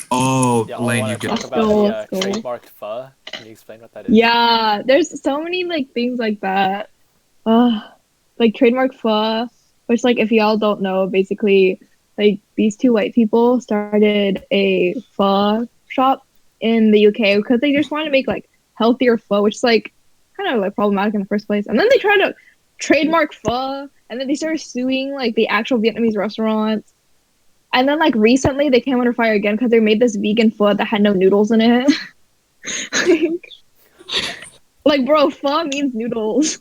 Oh, Yeah, I Lane, you want to go. talk let's about go. the Let's go. trademarked pho. Can you explain what that is? Yeah, there's so many like things like that. Like trademark pho, which like if y'all don't know, basically like these two white people started a pho shop in the UK because they just wanted to make like healthier pho, which is like kind of like problematic in the first place. And then they tried to trademark pho, and then they started suing like the actual Vietnamese restaurants. And then like recently they came under fire again because they made this vegan pho that had no noodles in it. like, like, bro, pho means noodles.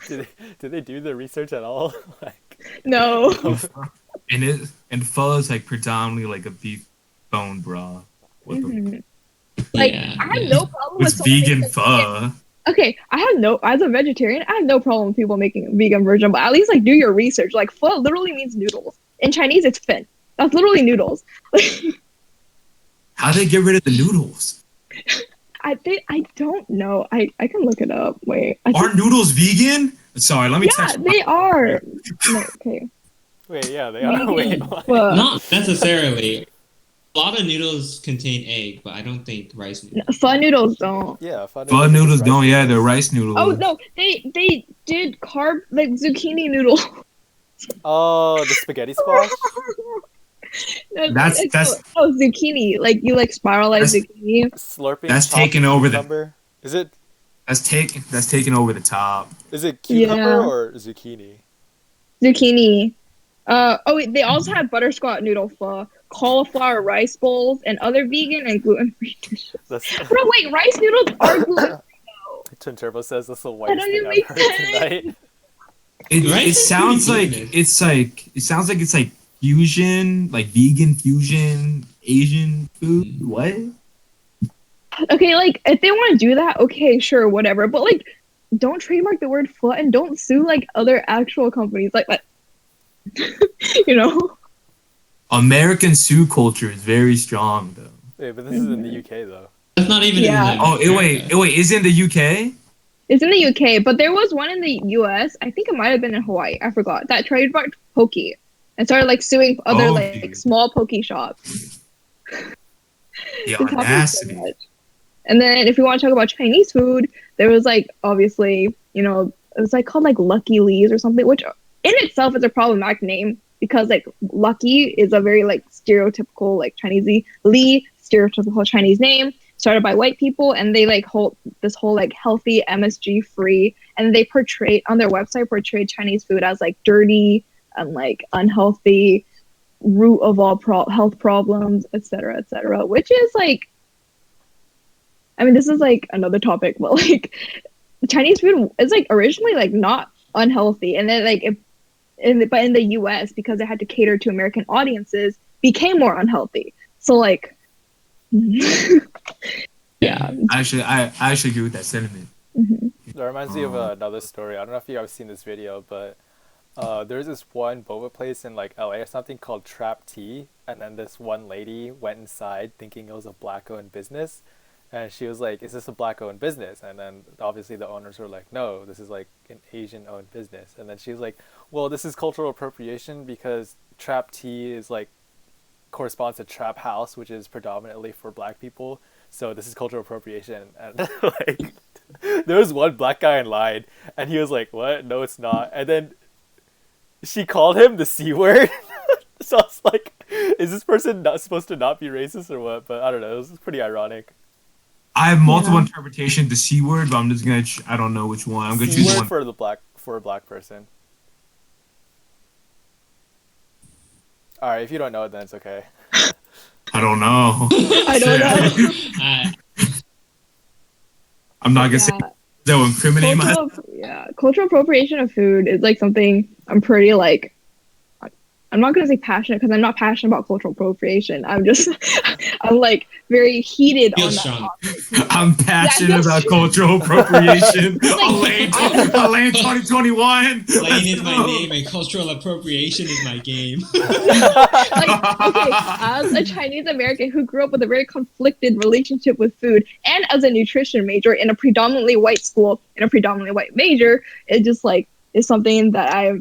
Did they do the research at all? Like, No. no. And pho is like predominantly like a beef bone broth. What the? Hmm. Like, Yeah, I have yeah. no problem with It's someone making vegan a pho. Okay, I have no, as a vegetarian, I have no problem with people making a vegan version, but at least like do your research. Like pho literally means noodles. In Chinese, it's fin. That's literally noodles. How they get rid of the noodles? I don't know. I can look it up. Wait. I Are think, noodles vegan? Sorry, let me yeah, text. they are. No, okay. Wait, yeah, they are. Wait, Vegan what? pho. Not necessarily. A lot of noodles contain egg, but I don't think rice noodles. Pho noodles don't. Yeah, pho Pho noodles are just noodles rice don't. Yeah, they're noodles. rice noodles. Oh no, they did carb like zucchini noodle. Oh, the spaghetti squash? That's zucchini. Like you like spiralize that's zucchini. Slurping that's chopped taken over the cucumber? that's taken over the top. Is it cucumber Yeah, or zucchini? zucchini. Oh wait, they also have butterscotch noodle pho, cauliflower rice bowls, and other vegan and gluten-free dishes. That's Bro, wait, rice noodles are gluten. Twin Turbo says that's the That whitest doesn't thing I've make heard sense. tonight. It Rice is sounds pretty like glutinous. it sounds like it's like fusion, like vegan fusion Asian food. Mm. What? Okay, like if they want to do that, okay, sure, whatever. But like, don't trademark the word pho and don't sue like other actual companies like that. You know? American Sioux culture is very strong though. Wait, but this is in the UK though. That's not even in Yeah. Oh, America. wait, is it in the UK? It's in the UK, but there was one in the US. I think it might have been in Hawaii. I forgot. That trademarked poke and started like suing other Oh, like dude. small poke shops. The It's happened so audacity. much. And then if you want to talk about Chinese food, there was like obviously, you know, it was like called like Lucky Lee's or something, which in itself is a problematic name because like Lucky is a very like stereotypical like Chinese Lee stereotypical Chinese name started by white people, and they like hold this whole like healthy MSG free, and they portrayed on their website portrayed Chinese food as like dirty and like unhealthy, root of all health problems, etc., which is like, I mean, this is like another topic, but like Chinese food is like originally like not unhealthy, and then like but in the U.S. because it had to cater to American audiences, became more unhealthy. So like, yeah. I actually agree with that sentiment. Mhm. That reminds me of another story. I don't know if you guys have seen this video, but there's this one boba place in like LA or something called Trap Tea, and then this one lady went inside thinking it was a black-owned business, and she was like, "Is this a black-owned business?" And then obviously the owners were like, "No, this is like an Asian-owned business." And then she was like, "Well, this is cultural appropriation because Trap Tea is like corresponds to Trap House, which is predominantly for black people. So this is cultural appropriation." And like, there was one black guy in line, and he was like, "What? No, it's not." And then she called him the C word. So I was like, is this person not supposed to not be racist or what? But I don't know. It was pretty ironic. I have multiple Yeah. interpretations of the C word, but I'm just gonna I don't know which one. I'm gonna C choose word one. for a black person. All right, if you don't know it, then it's okay. I don't know. I don't know. I'm not gonna say Yeah. that will incriminate myself. Cultural appropriation of food is like something I'm pretty like. I'm not gonna say passionate because I'm not passionate about cultural appropriation. I'm just, I'm like very heated Feel on that strong. topic. I'm passionate about cultural appropriation. Elaine 2021. Lane is my name and cultural appropriation is my game. Like, okay, as a Chinese American who grew up with a very conflicted relationship with food, and as a nutrition major in a predominantly white school in a predominantly white major, it just like is something that I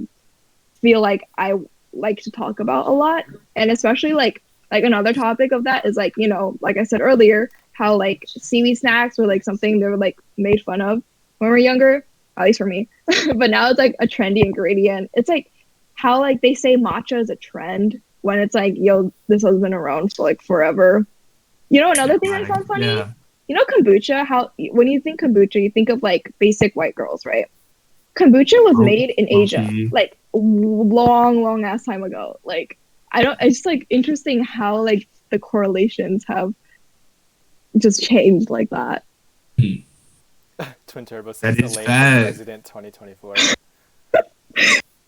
feel like I like to talk about a lot. And especially like another topic of that is like, you know, like I said earlier, how like seaweed snacks were like something they were like made fun of when we were younger, at least for me. But now it's like a trendy ingredient. It's like how like they say matcha is a trend when it's like, yo, this has been around for like forever. You know, another thing that sounds funny, Yeah. you know, kombucha, how when you think kombucha, you think of like basic white girls, right? Kombucha was made in Asia, Monkey. like long ass time ago. Like it's just like interesting how like the correlations have just changed like that. Twin Turbo says That is Elaine for bad. president 2024.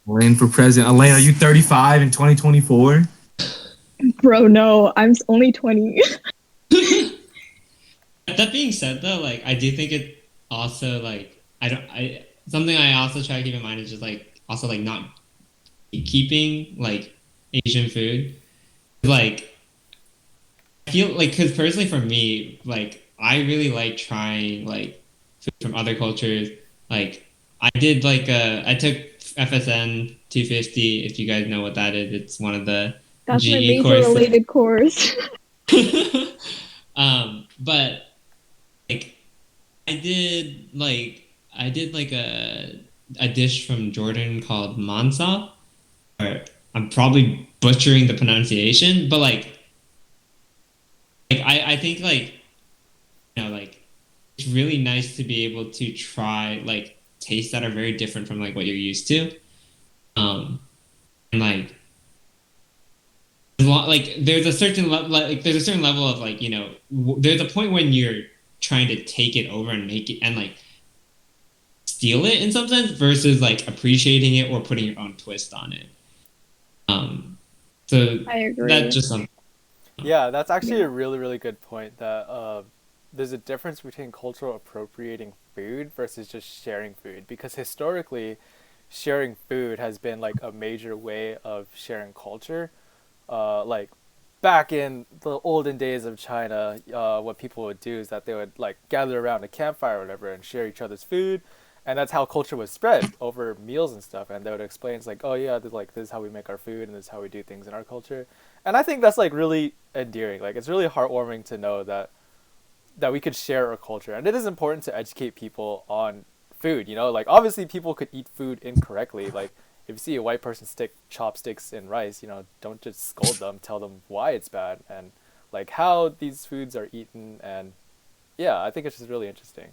Elaine for president. Elaine, are you 35 in 2024? Bro, no, I'm only 20. That being said, though, like I do think it also like something I also try to keep in mind is just like also like not keeping like Asian food. Like I feel like because personally for me, like I really like trying like food from other cultures. Like I did like I took FSN 250. If you guys know what that is, it's one of the That's my GE major courses. related course. But like I did like a dish from Jordan called mansa. Or I'm probably butchering the pronunciation, but I think like like it's really nice to be able to try like tastes that are very different from like what you're used to. And like like there's a certain there's a certain level of like there's a point when you're trying to take it over and make it and like steal it in some sense versus like appreciating it or putting your own twist on it. So I agree. that's just something. Yeah, that's actually Yeah. a really, really good point that there's a difference between cultural appropriating food versus just sharing food because historically sharing food has been like a major way of sharing culture. Like back in the olden days of China, what people would do is that they would like gather around a campfire or whatever and share each other's food, and that's how culture was spread over meals and stuff. And they would explain it's like, oh yeah, this is how we make our food and this is how we do things in our culture. And I think that's like really endearing. Like it's really heartwarming to know that we could share our culture, and it is important to educate people on food. Like obviously people could eat food incorrectly. Like if you see a white person stick chopsticks in rice, don't just scold them. Tell them why it's bad and like how these foods are eaten. And yeah, I think it's just really interesting.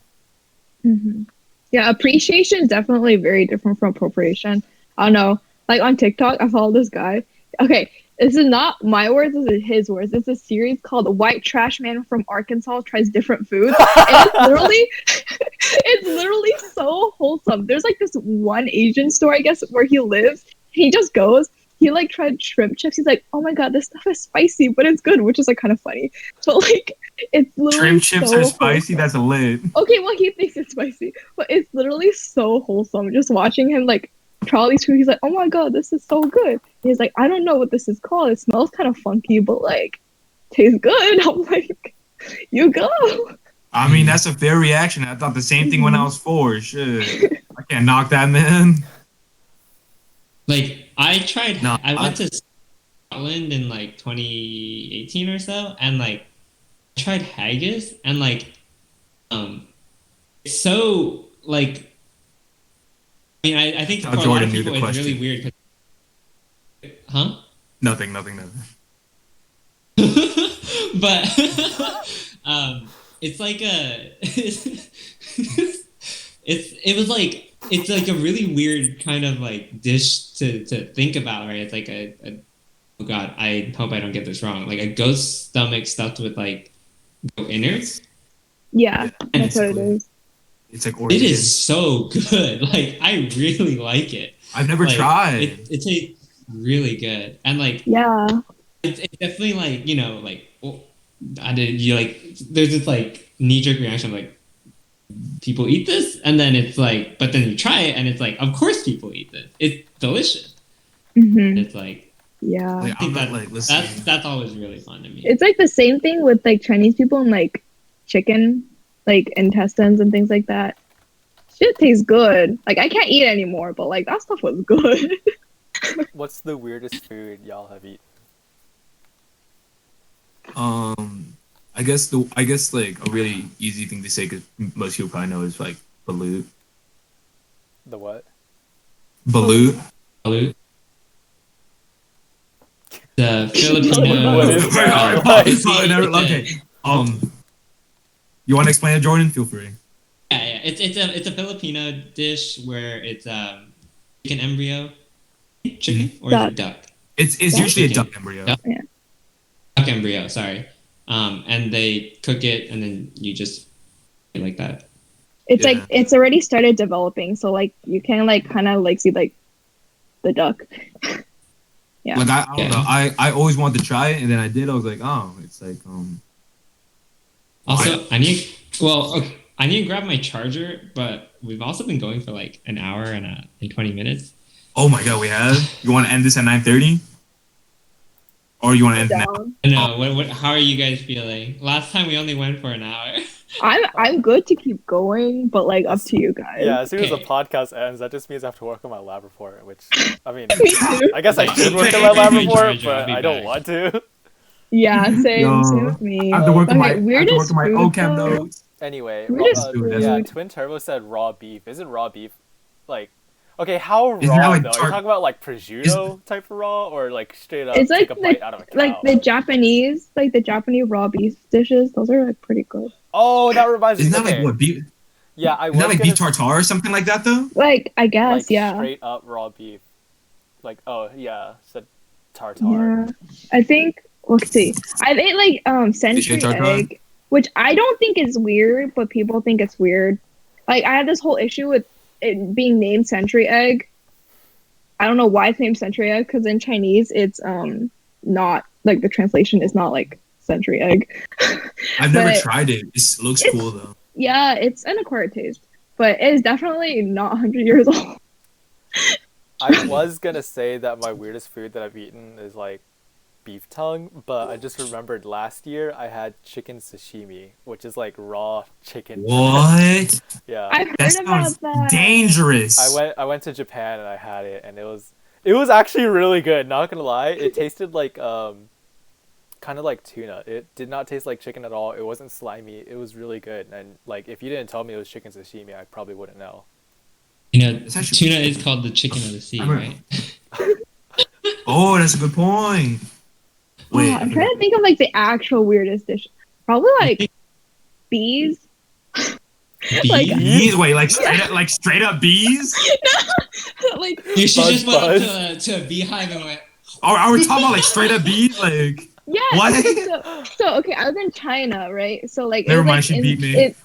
Hmm. Yeah, appreciation is definitely very different from appropriation. I don't know. Like on TikTok, I follow this guy. Okay, this is not my words, this is his words. It's a series called White Trash Man from Arkansas Tries Different Foods. And it's literally it's literally so wholesome. There's like this one Asian store, I guess, where he lives. He just goes, he like tried shrimp chips. He's like, oh my god, this stuff is spicy, but it's good, which is like kind of funny. But like it's literally Shrimp chips so are spicy. wholesome. That's a lit. Okay, well, he thinks it's spicy, but it's literally so wholesome. Just watching him like try all these food, he's like, "Oh my god, this is so good." And he's like, "I don't know what this is called. It smells kind of funky, but like, tastes good." I'm like, "You go." I mean, that's a fair reaction. I thought the same thing when I was 4. Shit, I can't knock that, man. Like No, I went to Scotland in like 2018 or so, and like I tried haggis, and like it's so like I mean I think How for a lot Jordan of knew the people it's really question. weird. Huh? Nothing. But it's like a it was like it's like a really weird kind of like dish to think about, right? It's like a oh god, I hope I don't get this wrong. Like a ghost stomach stuffed with like goat innards. Yeah, And that's what it is. It's like it organ. is so good. Like I really like it. I've never Like tried. it tastes really good. And like Yeah. it's definitely like, like well, I did you like there's this like knee-jerk reaction like people eat this and then it's like but then you try it and it's like of course people eat this. It's delicious. Hmm. It's like Yeah. Like, I think I'm not like listening. that's always really fun to me. It's like the same thing with like Chinese people and like chicken, like intestines and things like that. Shit tastes good. Like I can't eat it anymore, but like that stuff was good. What's the weirdest food y'all have eaten? I guess like a really easy thing to say because most people probably know is like balut. The what? Balut. Balut. The What is that? Okay. You want to explain it, Jordan? Feel free. Yeah. It's a Filipino dish where it's chicken embryo, chicken or is it duck? It's Duck? usually a Chicken. duck embryo. Duck? Yeah. Duck embryo. Sorry. And they cook it and then you just like that. It's Yeah. like it's already started developing, so like you can like kind of like see like the duck. Yeah. Like I don't Yeah. know. I always wanted to try it, and then I did. I was like, oh, it's like Also, I need okay, I need to grab my charger, but we've also been going for like an hour and 20 minutes. oh my god, we have. You want to end this at 9:30, or you want to end it now? Down. I know. What? How are you guys feeling? Last time we only went for an hour. I'm good to keep going, but like up to you guys. Yeah, as soon as the Okay. podcast ends, that just means I have to work on my lab report, which, I mean, Me too. I guess I should work Okay, on my lab I'll be report, I'll but be I don't back. want to. Yeah, same Yo, with me. I have to work on Okay, my weirdest food OCAM though. notes. Anyway, Weirdest Dude, that's yeah, food. Twin Turbo said raw beef. Isn't raw beef like okay? How isn't that raw like though? Are you tart? talking about like Is prosciutto type of raw, or like straight It's up take like a bite out of a cow? the Japanese raw beef dishes. Those are like pretty good. Oh, that reminds me. isn't that like Okay, what beef? yeah, I Isn't that was like gonna beef tartare or something like that though? Like I guess, like yeah, straight up raw beef. Like oh yeah, said tartare. yeah. I think let's see. I've ate like Did you say century tartare? egg, which I don't think is weird, but people think it's weird. Like I have this whole issue with it being named century egg. I don't know why it's named century egg because in Chinese it's not like the translation is not like century egg. I've never But tried it. It looks it's cool though. yeah, it's an acquired taste, but it is definitely not 100 years old. I was gonna say that my weirdest food that I've eaten is like beef tongue, but I just remembered last year I had chicken sashimi, which is like raw chicken breast. What? Yeah. I've That heard sounds about that. dangerous. I went to Japan and I had it and it was actually really good, not gonna lie. It tasted like kind of like tuna. It did not taste like chicken at all. It wasn't slimy. It was really good. And like if you didn't tell me it was chicken sashimi, I probably wouldn't know. It's actually Tuna is called the chicken of the sea, I remember- right? Oh, that's a good point. Wait, I'm trying to think of like the actual weirdest dish. Probably like bees. Like bees? Wait, like straight up bees? like You should Buzz, just went buzz. up to a beehive and went. Are we talking about like straight up bees? Like yeah. what? So okay, I was in China, right? So like it Never was mind, like she in beat me.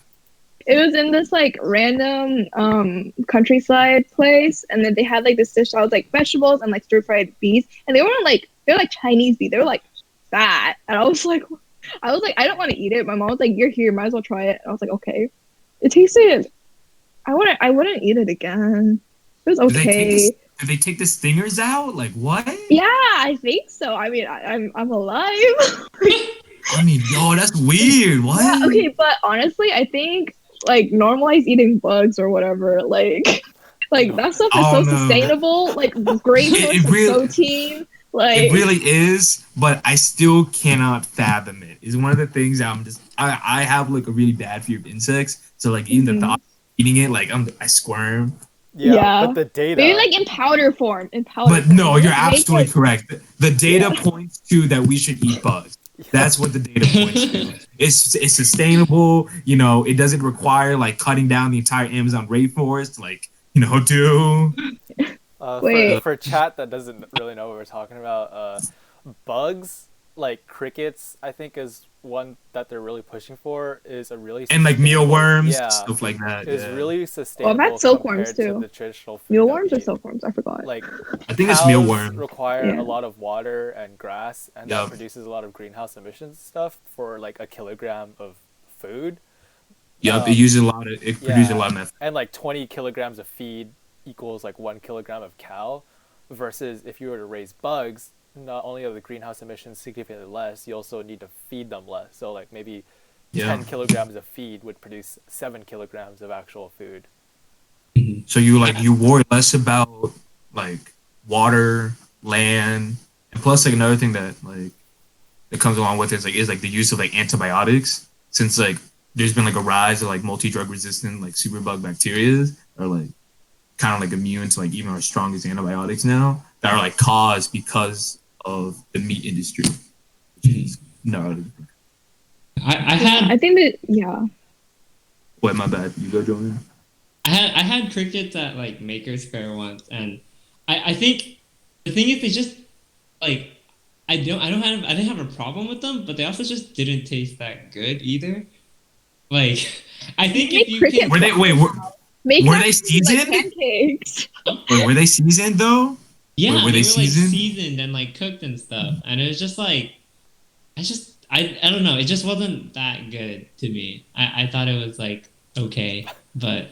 it was in this like random countryside place, and then they had like this dish that was like vegetables and like stir fried bees, and they're like Chinese bees. They were like fat, and I was like I don't want to eat it. My mom was like, "You're here, might as well try it." And I was like, "Okay." It tasted. I wouldn't eat it again. It was okay. Did they take the stingers out? Like what? Yeah, I think so. I mean, I'm alive. I mean, yo, that's weird. What? Yeah, okay, but honestly, I think like normalize eating bugs or whatever. Like that stuff is Oh so no. sustainable. Like great source It of really- protein. Like It really is, but I still cannot fathom it. It's one of the things I have like a really bad fear of insects. So like even the thought of eating it, like I squirm. Yeah, but the data. maybe like in powder form. But Form. no, Like, you're make absolutely it- correct. The data Yeah. points to that we should eat bugs. That's what the data points to. It's sustainable. You know, it doesn't require like cutting down the entire Amazon rainforest. Like do. Wait. For chat that doesn't really know what we're talking about, bugs like crickets, I think is one that they're really pushing for. Is a really And like sustainable- mealworms, yeah, stuff like that. is Yeah. really sustainable. I've had silkworms, compared to too. the traditional food that Mealworms we or eat. silkworms? I forgot. Like I think it's cows mealworm. require Yeah. a lot of water and grass, and Yup. that produces a lot of greenhouse emissions stuff for like a kilogram of food. Yup, it uses a lot of. It produces a Yeah. lot of methane. And like 20 kilograms of feed equals like 1 kilogram of cow, versus if you were to raise bugs, not only are the greenhouse emissions significantly less, you also need to feed them less. So like maybe Yeah. 10 kilograms of feed would produce 7 kilograms of actual food. So you worry less about like water, land, and plus like another thing that like that comes along with it is like the use of like antibiotics. Since like there's been like a rise of like multi-drug resistant like superbug bacteria are like kind of like immune to like even our strongest antibiotics now that are like caused because of the meat industry, which is gnarly. I think that Wait, my bad. You go, Jordan. I had crickets at like Maker's Fair once, and I think the thing is they just like I didn't have a problem with them, but they also just didn't taste that good either. Like I think Make if you cricket can, Were they make Were them they seasoned? like pancakes. were they seasoned though? yeah, were they like seasoned? seasoned and like cooked and stuff, and it was just like I don't know, it just wasn't that good to me. I thought it was like okay, but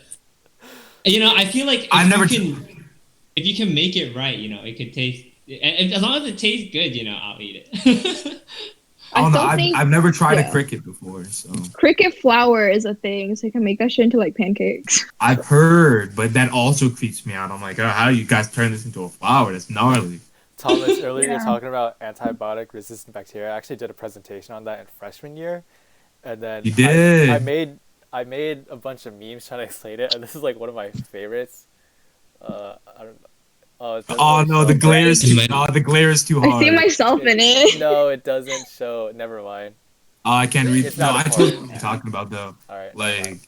you know, I feel like if you can make it right, you know, it could taste. And as long as it tastes good, you know, I'll eat it. I don't know. still think- I've never tried yeah. a cricket before, so Cricket flour is a thing, so you can make that shit into like pancakes. I've heard, but that also creeps me out. I'm like, oh, how do you guys turn this into a flower? That's gnarly. Thomas, earlier you're Yeah. talking about antibiotic resistant bacteria. I actually did a presentation on that in freshman year, and then You I did. made a bunch of memes trying to explain it, and this is like one of my favorites. I don't. Oh, it doesn't Oh really no, show, the but glare is You too. might. Oh, the glare is too I see hard. myself in it. no, it doesn't show. Never mind. Oh, I can't read. It's No, not I totally know important. what you're talking about though. All right, never mind. Like,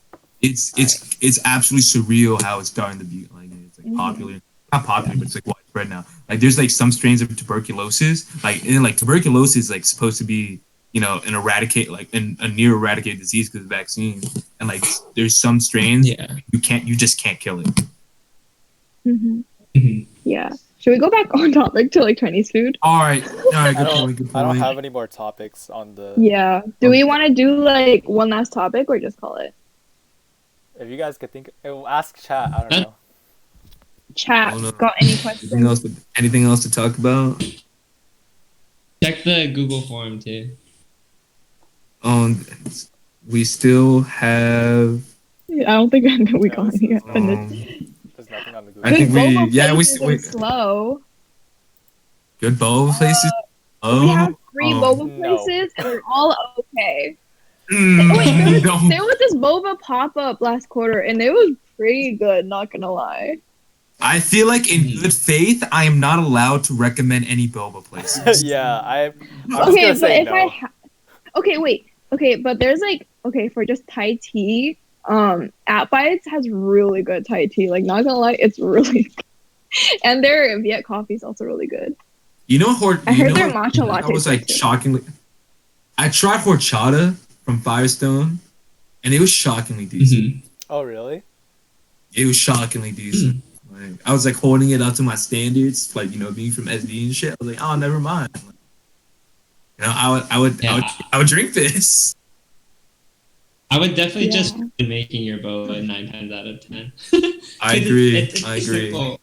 it's absolutely surreal how it's starting to be like it's like Mhm. popular. Not popular, but it's like widespread now. Like, there's like some strains of tuberculosis. Like, and like tuberculosis is like supposed to be an eradicate like a near eradicated disease because of the vaccine. And like there's some strains Yeah. you just can't kill it. Mhm. Mhm. Yeah. Should we go back on topic to like Chinese food? All right, I good don't. point. Good I don't point. have any more topics on the. Yeah. Do we want to do like one last topic or just call it? If you guys could think, ask chat. I don't know. Chat. Oh, no. Got any Anything questions? else? Anything else to talk about? Check the Google form too. Um, we still have. I don't think we Yeah, got this any is, yet. And it's there's nothing on the Google. I good think we boba yeah places we and slow. good bowl places. We have three Oh. boba No. places and they're all okay. Oh wait, there No. was this boba pop up last quarter and it was pretty good. Not gonna lie. I feel like in good faith, I am not allowed to recommend any boba places. Yeah, I'm just Okay, gonna but say if no. okay, wait. Okay, but there's like okay for just Thai tea. At Bites has really good Thai tea. Like not gonna lie, it's really good. And their Viet coffee is also really good. I heard their matcha I latte was like too. shockingly. I tried horchata from Firestone, and it was shockingly decent. Mhm. Oh really? It was shockingly decent. Like, I was like holding it up to my standards, like being from SD and shit. I was like, oh, never mind. Yeah. I would drink this. I would definitely Yeah. just be making your boba 9 times out of 10. I 'Cause agree. It's I agree. simple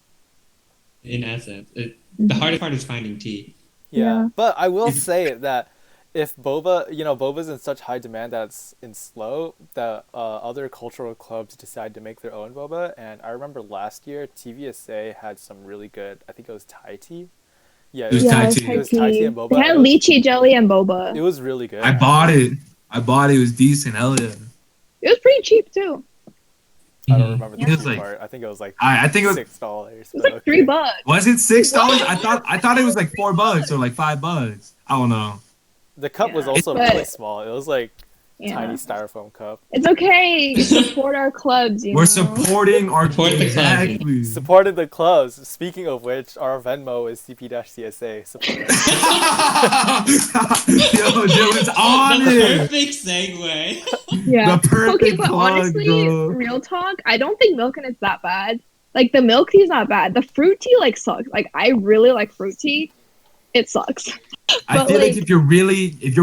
in essence. The Mhm. hardest part is finding tea. Yeah. Yeah. But I will say that if boba's in such high demand that it's in slow, that other cultural clubs decide to make their own boba. And I remember last year, TVSA had some really good. I think it was Thai tea. Yeah, It was Yeah, Thai it's tea. Thai It was Thai tea tea. and boba. They had It was- lychee jelly and boba. It was really good. I bought it. It was decent. Hell yeah. It was pretty cheap too. I don't Mhm. remember the Yeah. cheap part. I think it was like I think it was. $6. It was like $3. Was it $6? I thought it was like $4 or like $5. I don't know. The cup was Yeah. also But- really small. It was like Yeah. tiny styrofoam cup. It's okay. Support our clubs, you We're know. supporting our Support the club. exactly. Supported the clubs. Speaking of which, our Venmo is CP-CSA. Support us. Yo, Dylan's on The it. perfect segue. Yeah. The perfect Okay, but plug, honestly, bro. real talk, I don't think milk and it's that bad. Like the milk tea is not bad. The fruit tea like sucks. Like I really like fruit tea. It sucks. I But, feel like like- if you're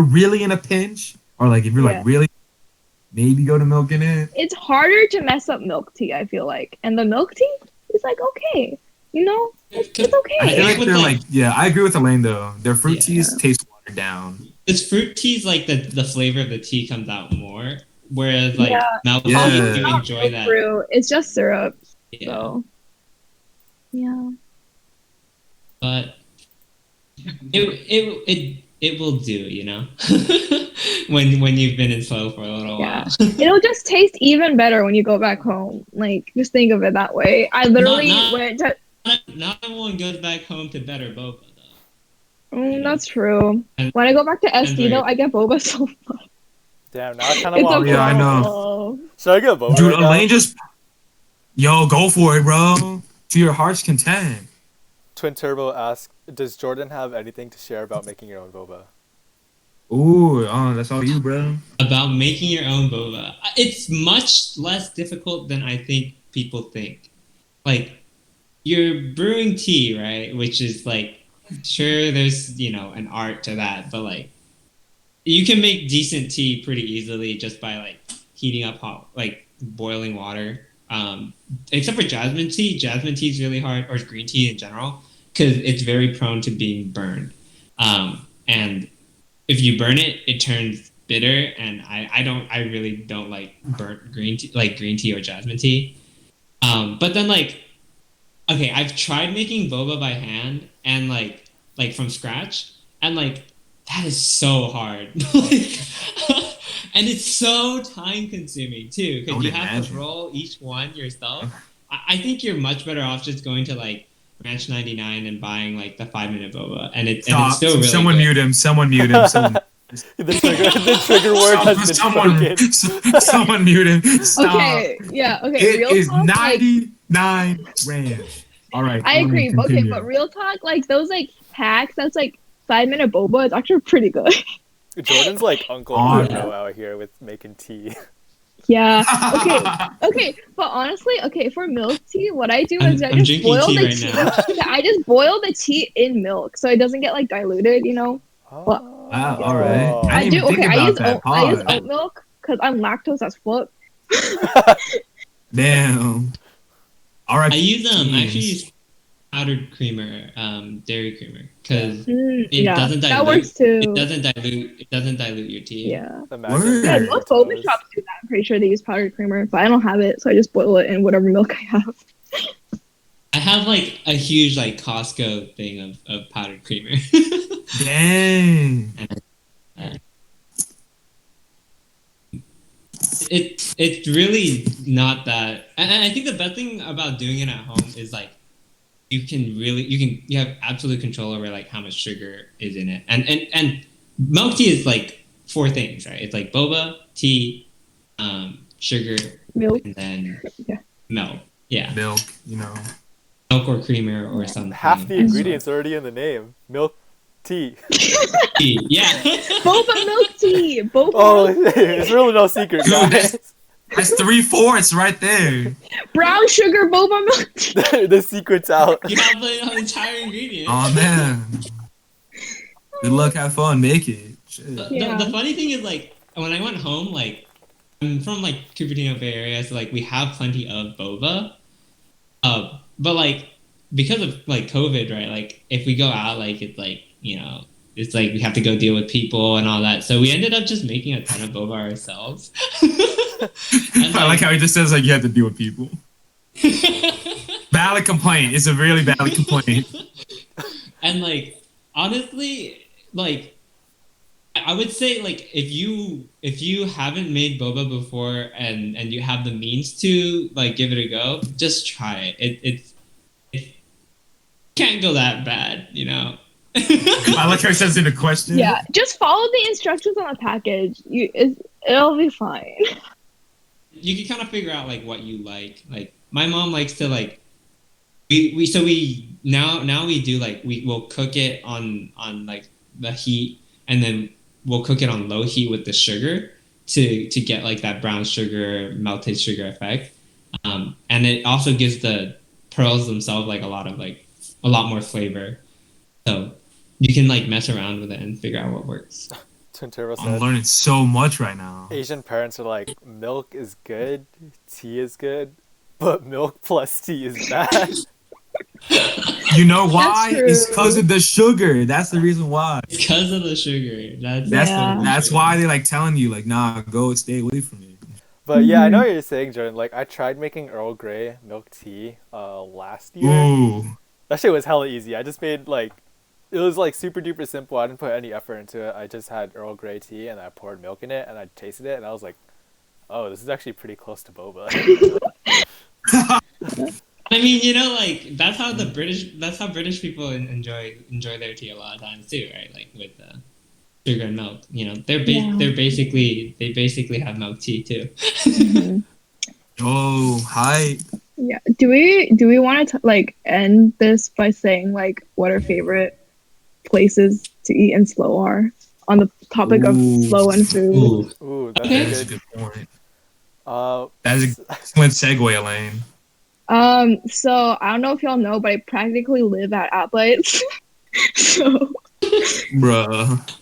really in a pinch, or like if you're Yeah. like really, maybe go to milk in it. It's harder to mess up milk tea, I feel like. And the milk tea is like okay. You know? It's I okay. feel like with they're the- like, yeah, I agree with Elaine though. Their fruit Yeah. teas taste watered down. This fruit tea's like the flavor of the tea comes out more, whereas like Yeah. milk Yeah. tea, It's you not enjoy milk that. fruit. It's just syrup. Yeah. So yeah. But it will do, you know. when you've been in slow for a little Yeah. while. It'll just taste even better when you go back home. Like, just think of it that way. I literally Not- went to. Not everyone goes back home to better boba though. That's true. And- When I go back to SD, and though, like- I get boba so much. Damn, now I kind of It's want. a yeah, I know. problem. Should I get a boba Dude, right now? Elaine just, yo, go for it, bro. To your heart's content. Twin Turbo asks, does Jordan have anything to share about making your own boba? Ooh, that's all you, bro. About making your own boba. It's much less difficult than I think people think. Like, you're brewing tea, right? Which is like, sure, there's, an art to that, but like, you can make decent tea pretty easily just by like heating up hot, like boiling water. Except for jasmine tea. Jasmine tea is really hard, or green tea in general, because it's very prone to being burned. And if you burn it, it turns bitter, and I really don't like burnt green tea, like green tea or jasmine tea. But then like, okay, I've tried making boba by hand, and like like from scratch, and like that is so hard. Like, and it's so time consuming too, I because would you have to imagine. roll each one yourself. I think you're much better off just going to like Ranch 99 and buying like the 5 minute boba, and it's Stop. still really Someone good. mute him. Someone mute him. Someone. The trigger word has been Someone, spoken. someone mute him. Stop. Okay, yeah, okay. It Real is talk, like 99 ranch. All right. I go ahead, agree. Okay, continue. but real talk, like those like packs, that's like 5 minute boba is actually pretty good. Jordan's like Uncle On. Marco out here with making tea. Yeah. Okay. Okay. But honestly, okay, for milk tea, what I do is I I'm just drinking boil tea the right tea. now. Yeah, I just boil the tea in milk so it doesn't get like diluted, you know? But Wow, all right. Oh. I I didn't do even think okay, about that. I use Pause. oat milk because I'm lactose as fuck. Damn. All right. I use I actually Jeez. use powdered creamer, dairy creamer, because it Yeah, doesn't that works dilute. too. It doesn't dilute your tea. Yeah. Imagine Yeah, Word. burning your most boba toes. shops do that. I'm pretty sure they use powdered creamer, but I don't have it, so I just boil it in whatever milk I have. I have like a huge like Costco thing of powdered creamer. Dang. It's really not that, and I think the best thing about doing it at home is like you have absolute control over like how much sugar is in it, and milk tea is like four things, right? It's like boba, tea, sugar, Milk. and then Yeah. milk. Yeah, Milk, you know. milk or creamer or something. Half the of ingredients already in the name. Milk, tea. tea. Yeah. Boba milk tea. Boba Oh, milk tea. it's really no secret, Dude, guys. That's 3/4 right there. Brown sugar boba milk tea. The secret's out. You have the entire ingredient. Oh man. Good luck, have fun, make it. Shit. Yeah. The funny thing is, like, when I went home, like, I'm from like Cupertino Bay Area, so like we have plenty of boba. But like because of like COVID, right? Like if we go out, like it's like it's like we have to go deal with people and all that. So we ended up just making a ton of boba ourselves. And, I like how he just says like you have to deal with people. Valid complaint. It's a really valid complaint. And like honestly, like I would say like if you haven't made boba before and you have the means to like give it a go, just try it. It can't go that bad, you know. I like how he says in a question. Yeah, just follow the instructions on the package. It'll be fine. You can kind of figure out like what you like. Like my mom likes to like we now we do like we'll cook it on like the heat, and then we'll cook it on low heat with the sugar to get like that brown sugar melted sugar effect. And it also gives the pearls themselves like a lot more flavor. So you can like mess around with it and figure out what works. Twintero I'm said learning so much right now. Asian parents are like, milk is good, tea is good, but milk plus tea is bad. You know why? That's It's true. because of the sugar. That's the reason why. Because of the sugar. That's Yeah. That's why they like telling you like, nah, go stay away from it. But yeah, I know what you're saying, Jordan. Like, I tried making Earl Grey milk tea last year. Ooh. That shit was hella easy. I just made like, it was like super duper simple. I didn't put any effort into it. I just had Earl Grey tea and I poured milk in it and I tasted it and I was like, oh, this is actually pretty close to boba. I mean, you know, like that's how British people enjoy their tea a lot of times too, right? Like with sugar and milk. You know, they basically have milk tea too. Mhm. Oh, hi. Yeah. Do we want to like end this by saying like what our favorite places to eat in Slow are on the topic of Ooh. slow and food? Ooh. Ooh, that's Okay. That's a good. good point. Uh, That's an excellent segue, Elaine. So I don't know if y'all know, but I practically live at Bites. So Bruh.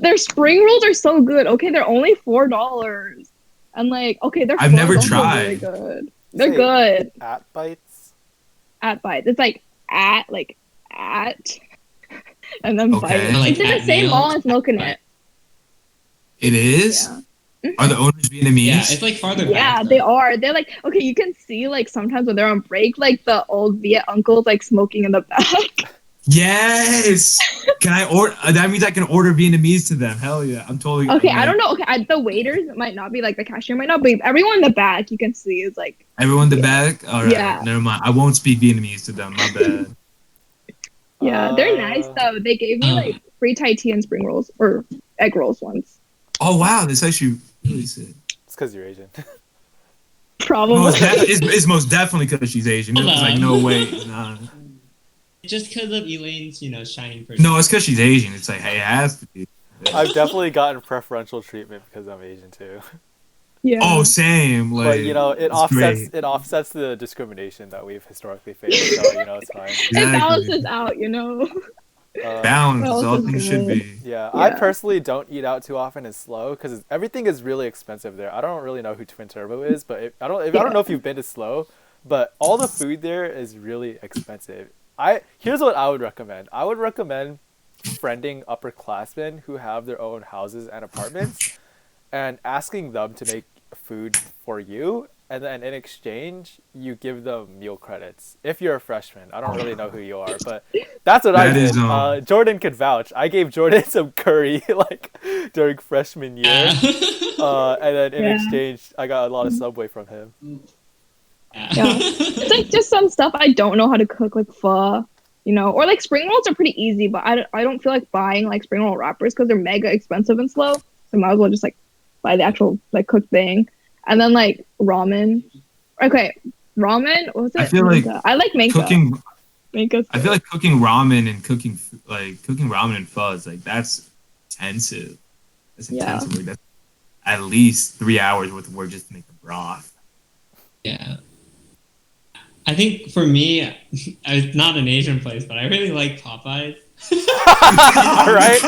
their spring rolls are so good. Okay, they're only $4. And like, okay, their I've phone's never also tried. really good. They're Say- good at bites. at Bites. It's like at, and then Okay. Bites. Like It's in the at same Nails, mall as Milk and at It. It is? Yeah. Are the owners Vietnamese? Yeah, it's like farther Yeah, back. they are. They're like, okay, you can see like sometimes when they're on break, like the old Viet uncles like smoking in the back. Yes. Can I order? That means I can order Vietnamese to them. Hell yeah! I'm totally. Okay, I'm I don't like, know. Okay, the waiters might not be like the cashier might not be. Everyone in the back you can see is like, everyone in the yeah, back. All right, yeah, never mind. I won't speak Vietnamese to them. My bad. yeah. They're nice Uh, though. They gave me like Um, free Thai tea and spring rolls or egg rolls once. Oh wow, that's actually really sick. it's because you're Asian. Probably. It's most definitely because she's Asian. hold There's like on. no way. Nah. Just because of Elaine's, shining No, it's because personality. she's Asian. It's like, hey, it has to be. I've definitely gotten preferential treatment because I'm Asian too. Oh, Yeah. same. But Like, it it's offsets great. the discrimination that we've historically faced. So it's fine. It Exactly. balances out, you know. Uh, Balance is What else all is things should good? be. yeah, I Yeah. personally don't eat out too often and slow because everything is really expensive there. I don't really know who Twin Turbo is, but I don't know if you've been to Slow, but all the food there is really expensive. Here's what I would recommend. I would recommend friending upperclassmen who have their own houses and apartments and asking them to make food for you, and then in exchange you give them meal credits if you're a freshman. I don't really know who you are, but that's what I That is did. Jordan could vouch. I gave Jordan some curry like during freshman Yeah. year, and then in Yeah. exchange I got a lot of Subway from him. Yeah. It's like just some stuff I don't know how to cook, like pho, or like spring rolls are pretty easy, but I don't feel like buying like spring roll wrappers because they're mega expensive and slow. So might as well just like buy the actual like cooked thing. And then like ramen. Okay, ramen. What was I it? feel like Manka. I like manka. cooking. Manka's I feel good. like cooking ramen and cooking ramen and pho is like that's intensive. That's Yeah. intensive work. That's at least 3 hours worth of work just to make the broth. Yeah. I think for me, it's not an Asian place, but I really like Popeyes. All right.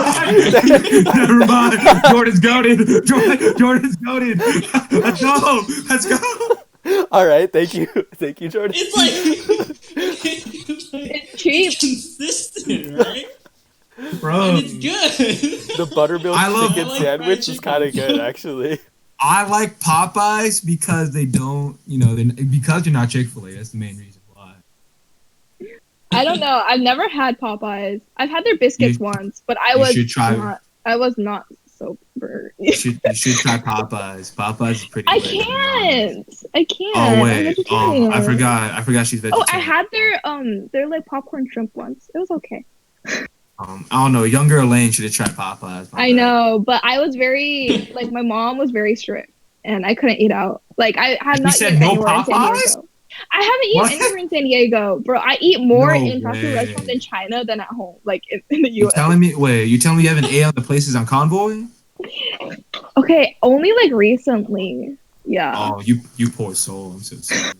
Never mind. Jordan's goaded. Jordan's goaded. Let's go. Let's go. All right. Thank you. Thank you, Jordan. It's like, it's like It's cheap. it's consistent, right? Bro. And it's good. The buttermilk I love- chicken I like sandwich fried is kind of chicken. good, actually. I like Popeyes because they don't, because you're not Chick-fil-A. That's the main reason why. I don't know. I've never had Popeyes. I've had their biscuits You- once, but you should try. I was not sober. You should try Popeyes. Popeyes is pretty. I lit, to be honest. can't. I can't. Oh I'm wait. vegetarian. I forgot she's Oh, I vegetarian. had their like popcorn shrimp once. It was okay. I don't know. Younger Elaine should have tried Popeyes. My I bad. know, but I was very like my mom was very strict, and I couldn't eat out. Like I had You not said eaten no anywhere in San Popeyes? Diego. I haven't eaten What? anywhere in San Diego, bro. I eat more No in fast food way. restaurants in China than at home, like in the You U.S. telling me? Wait, you telling me you haven't ate on the places on Convoy? Okay, only like recently. Yeah. Oh, you poor soul. I'm so sorry.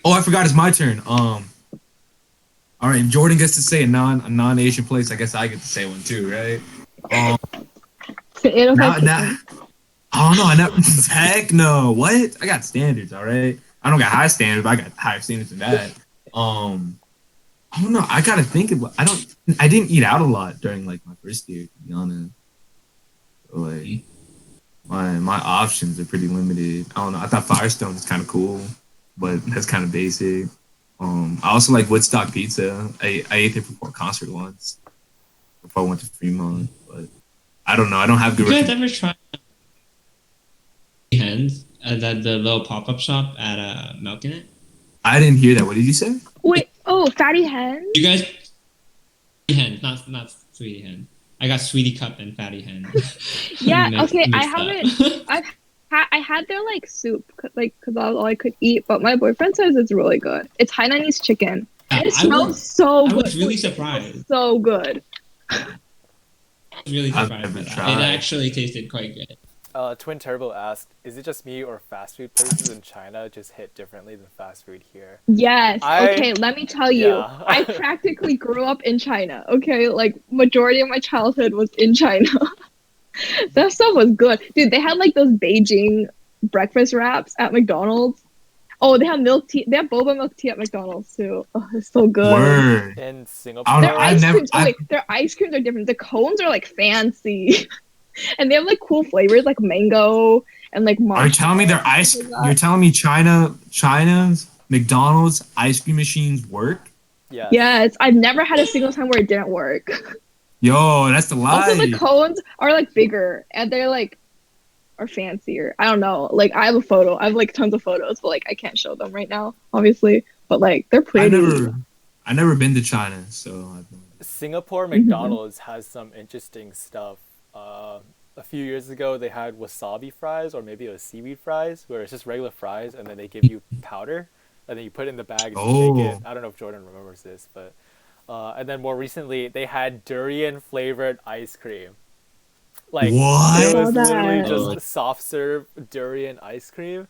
Oh, I forgot. It's my turn. All right. If Jordan gets to say a non-Asian place, I guess I get to say one too, right? So it'll Now, have now, I don't know. I never. Heck no. What? I got standards. All right. I don't got high standards, but I got higher standards than that. I don't know. I gotta think about. I didn't eat out a lot during like my first year, to be honest. So, like my options are pretty limited. I don't know. I thought Firestone was kind of cool, but that's kind of basic. I also like Woodstock Pizza. I ate there before a concert once before I went to Fremont, but I don't know. I don't have good. You guys ever tried Hens? The little pop-up shop at Milknet? I didn't hear that. What did you say? Wait, oh, fatty hen? You guys, Hens, not Sweetie Hen. I got Sweetie Cup and Fatty Hen. Yeah, Mixed- okay, I mixed up. haven't. I had their like soup, like because that was all I could eat. But my boyfriend says it's really good. It's Hainanese chicken. Yeah, It I smells was- so I good. was really It smells surprised. So good. Really I've surprised never by that. tried. It actually tasted quite good. Twin Turbo asked, "Is it just me or fast food places in China just hit differently than fast food here?" Yes. I- Okay, let me tell you. Yeah. I practically grew up in China. Okay, like majority of my childhood was in China. That stuff was good. Dude, they had like those Beijing breakfast wraps at McDonald's. Oh, they have milk tea. They have boba milk tea at McDonald's too. Oh, it's so good. Word. In I Singapore, don't Their know, ice creams. Oh I've- wait, their ice creams are different. The cones are like fancy, and they have like cool flavors like mango and like. Are you telling me their ice? You're telling me China's McDonald's ice cream machines work? Yes. Yes, I've never had a single time where it didn't work. Yo, that's the Also, the lie. cones are like bigger and they're like are fancier. I don't know. Like I have a photo. I have like tons of photos, but like I can't show them right now, obviously. But like they're I pretty. never been to China, so I don't know. Singapore Mhm. McDonald's has some interesting stuff. A few years ago, they had wasabi fries, or maybe it was seaweed fries, where it's just regular fries, and then they give you powder, and then you put it in the bag and you shake it. Oh, I don't know if Jordan remembers this, but and then more recently, they had durian flavored ice cream. Like I it what? saw was literally that. Oh, just soft serve durian ice cream.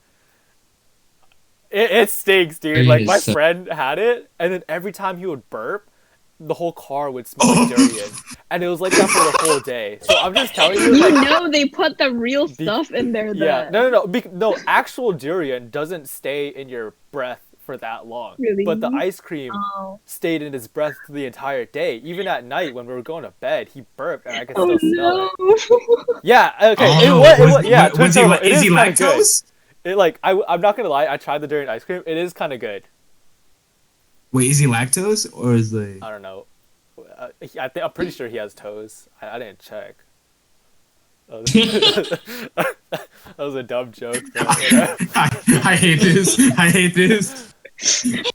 It stinks, dude. durian Like my is so. friend had it, and then every time he would burp, the whole car would smell like Oh. durian, and it was like that for the whole day. So I'm just telling you, You like, know they put the real be- stuff in there yeah, then. no, actual durian doesn't stay in your breath for that long, but the Really? ice cream Oh. stayed in his breath the entire day. Even at night when we were going to bed, he burped, and I could Oh still smell it. no. Yeah, okay, Oh, it was, yeah, was he Turtle, it is is he kind of good. lactose? It like I'm not gonna lie, I tried the durian ice cream. It is kind of good. Wait, is he lactose or is like? I don't know. I'm pretty sure he has toes. I didn't check. That was a dumb joke, but whatever. I hate this. I hate this.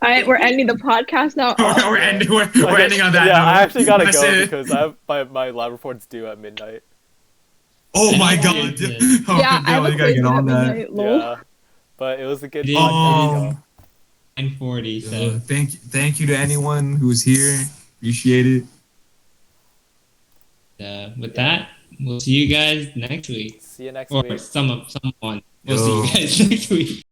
All right, we're ending the podcast now. Oh. We're Yeah. ending. We're Okay, ending on that yeah, I note. actually gotta That's go it. because I have my lab report's due at midnight. Oh my Oh god. my goodness. Oh, Yeah, I have no, a you gotta quiz get at on that. midnight. Lol. Yeah, but it was a good It is podcast, y'all. 9:40. So Thank you to anyone who's here. Appreciate it. with Yeah. that, we'll see you guys next week, See you next or week. someone. We'll see you Yo. guys next week.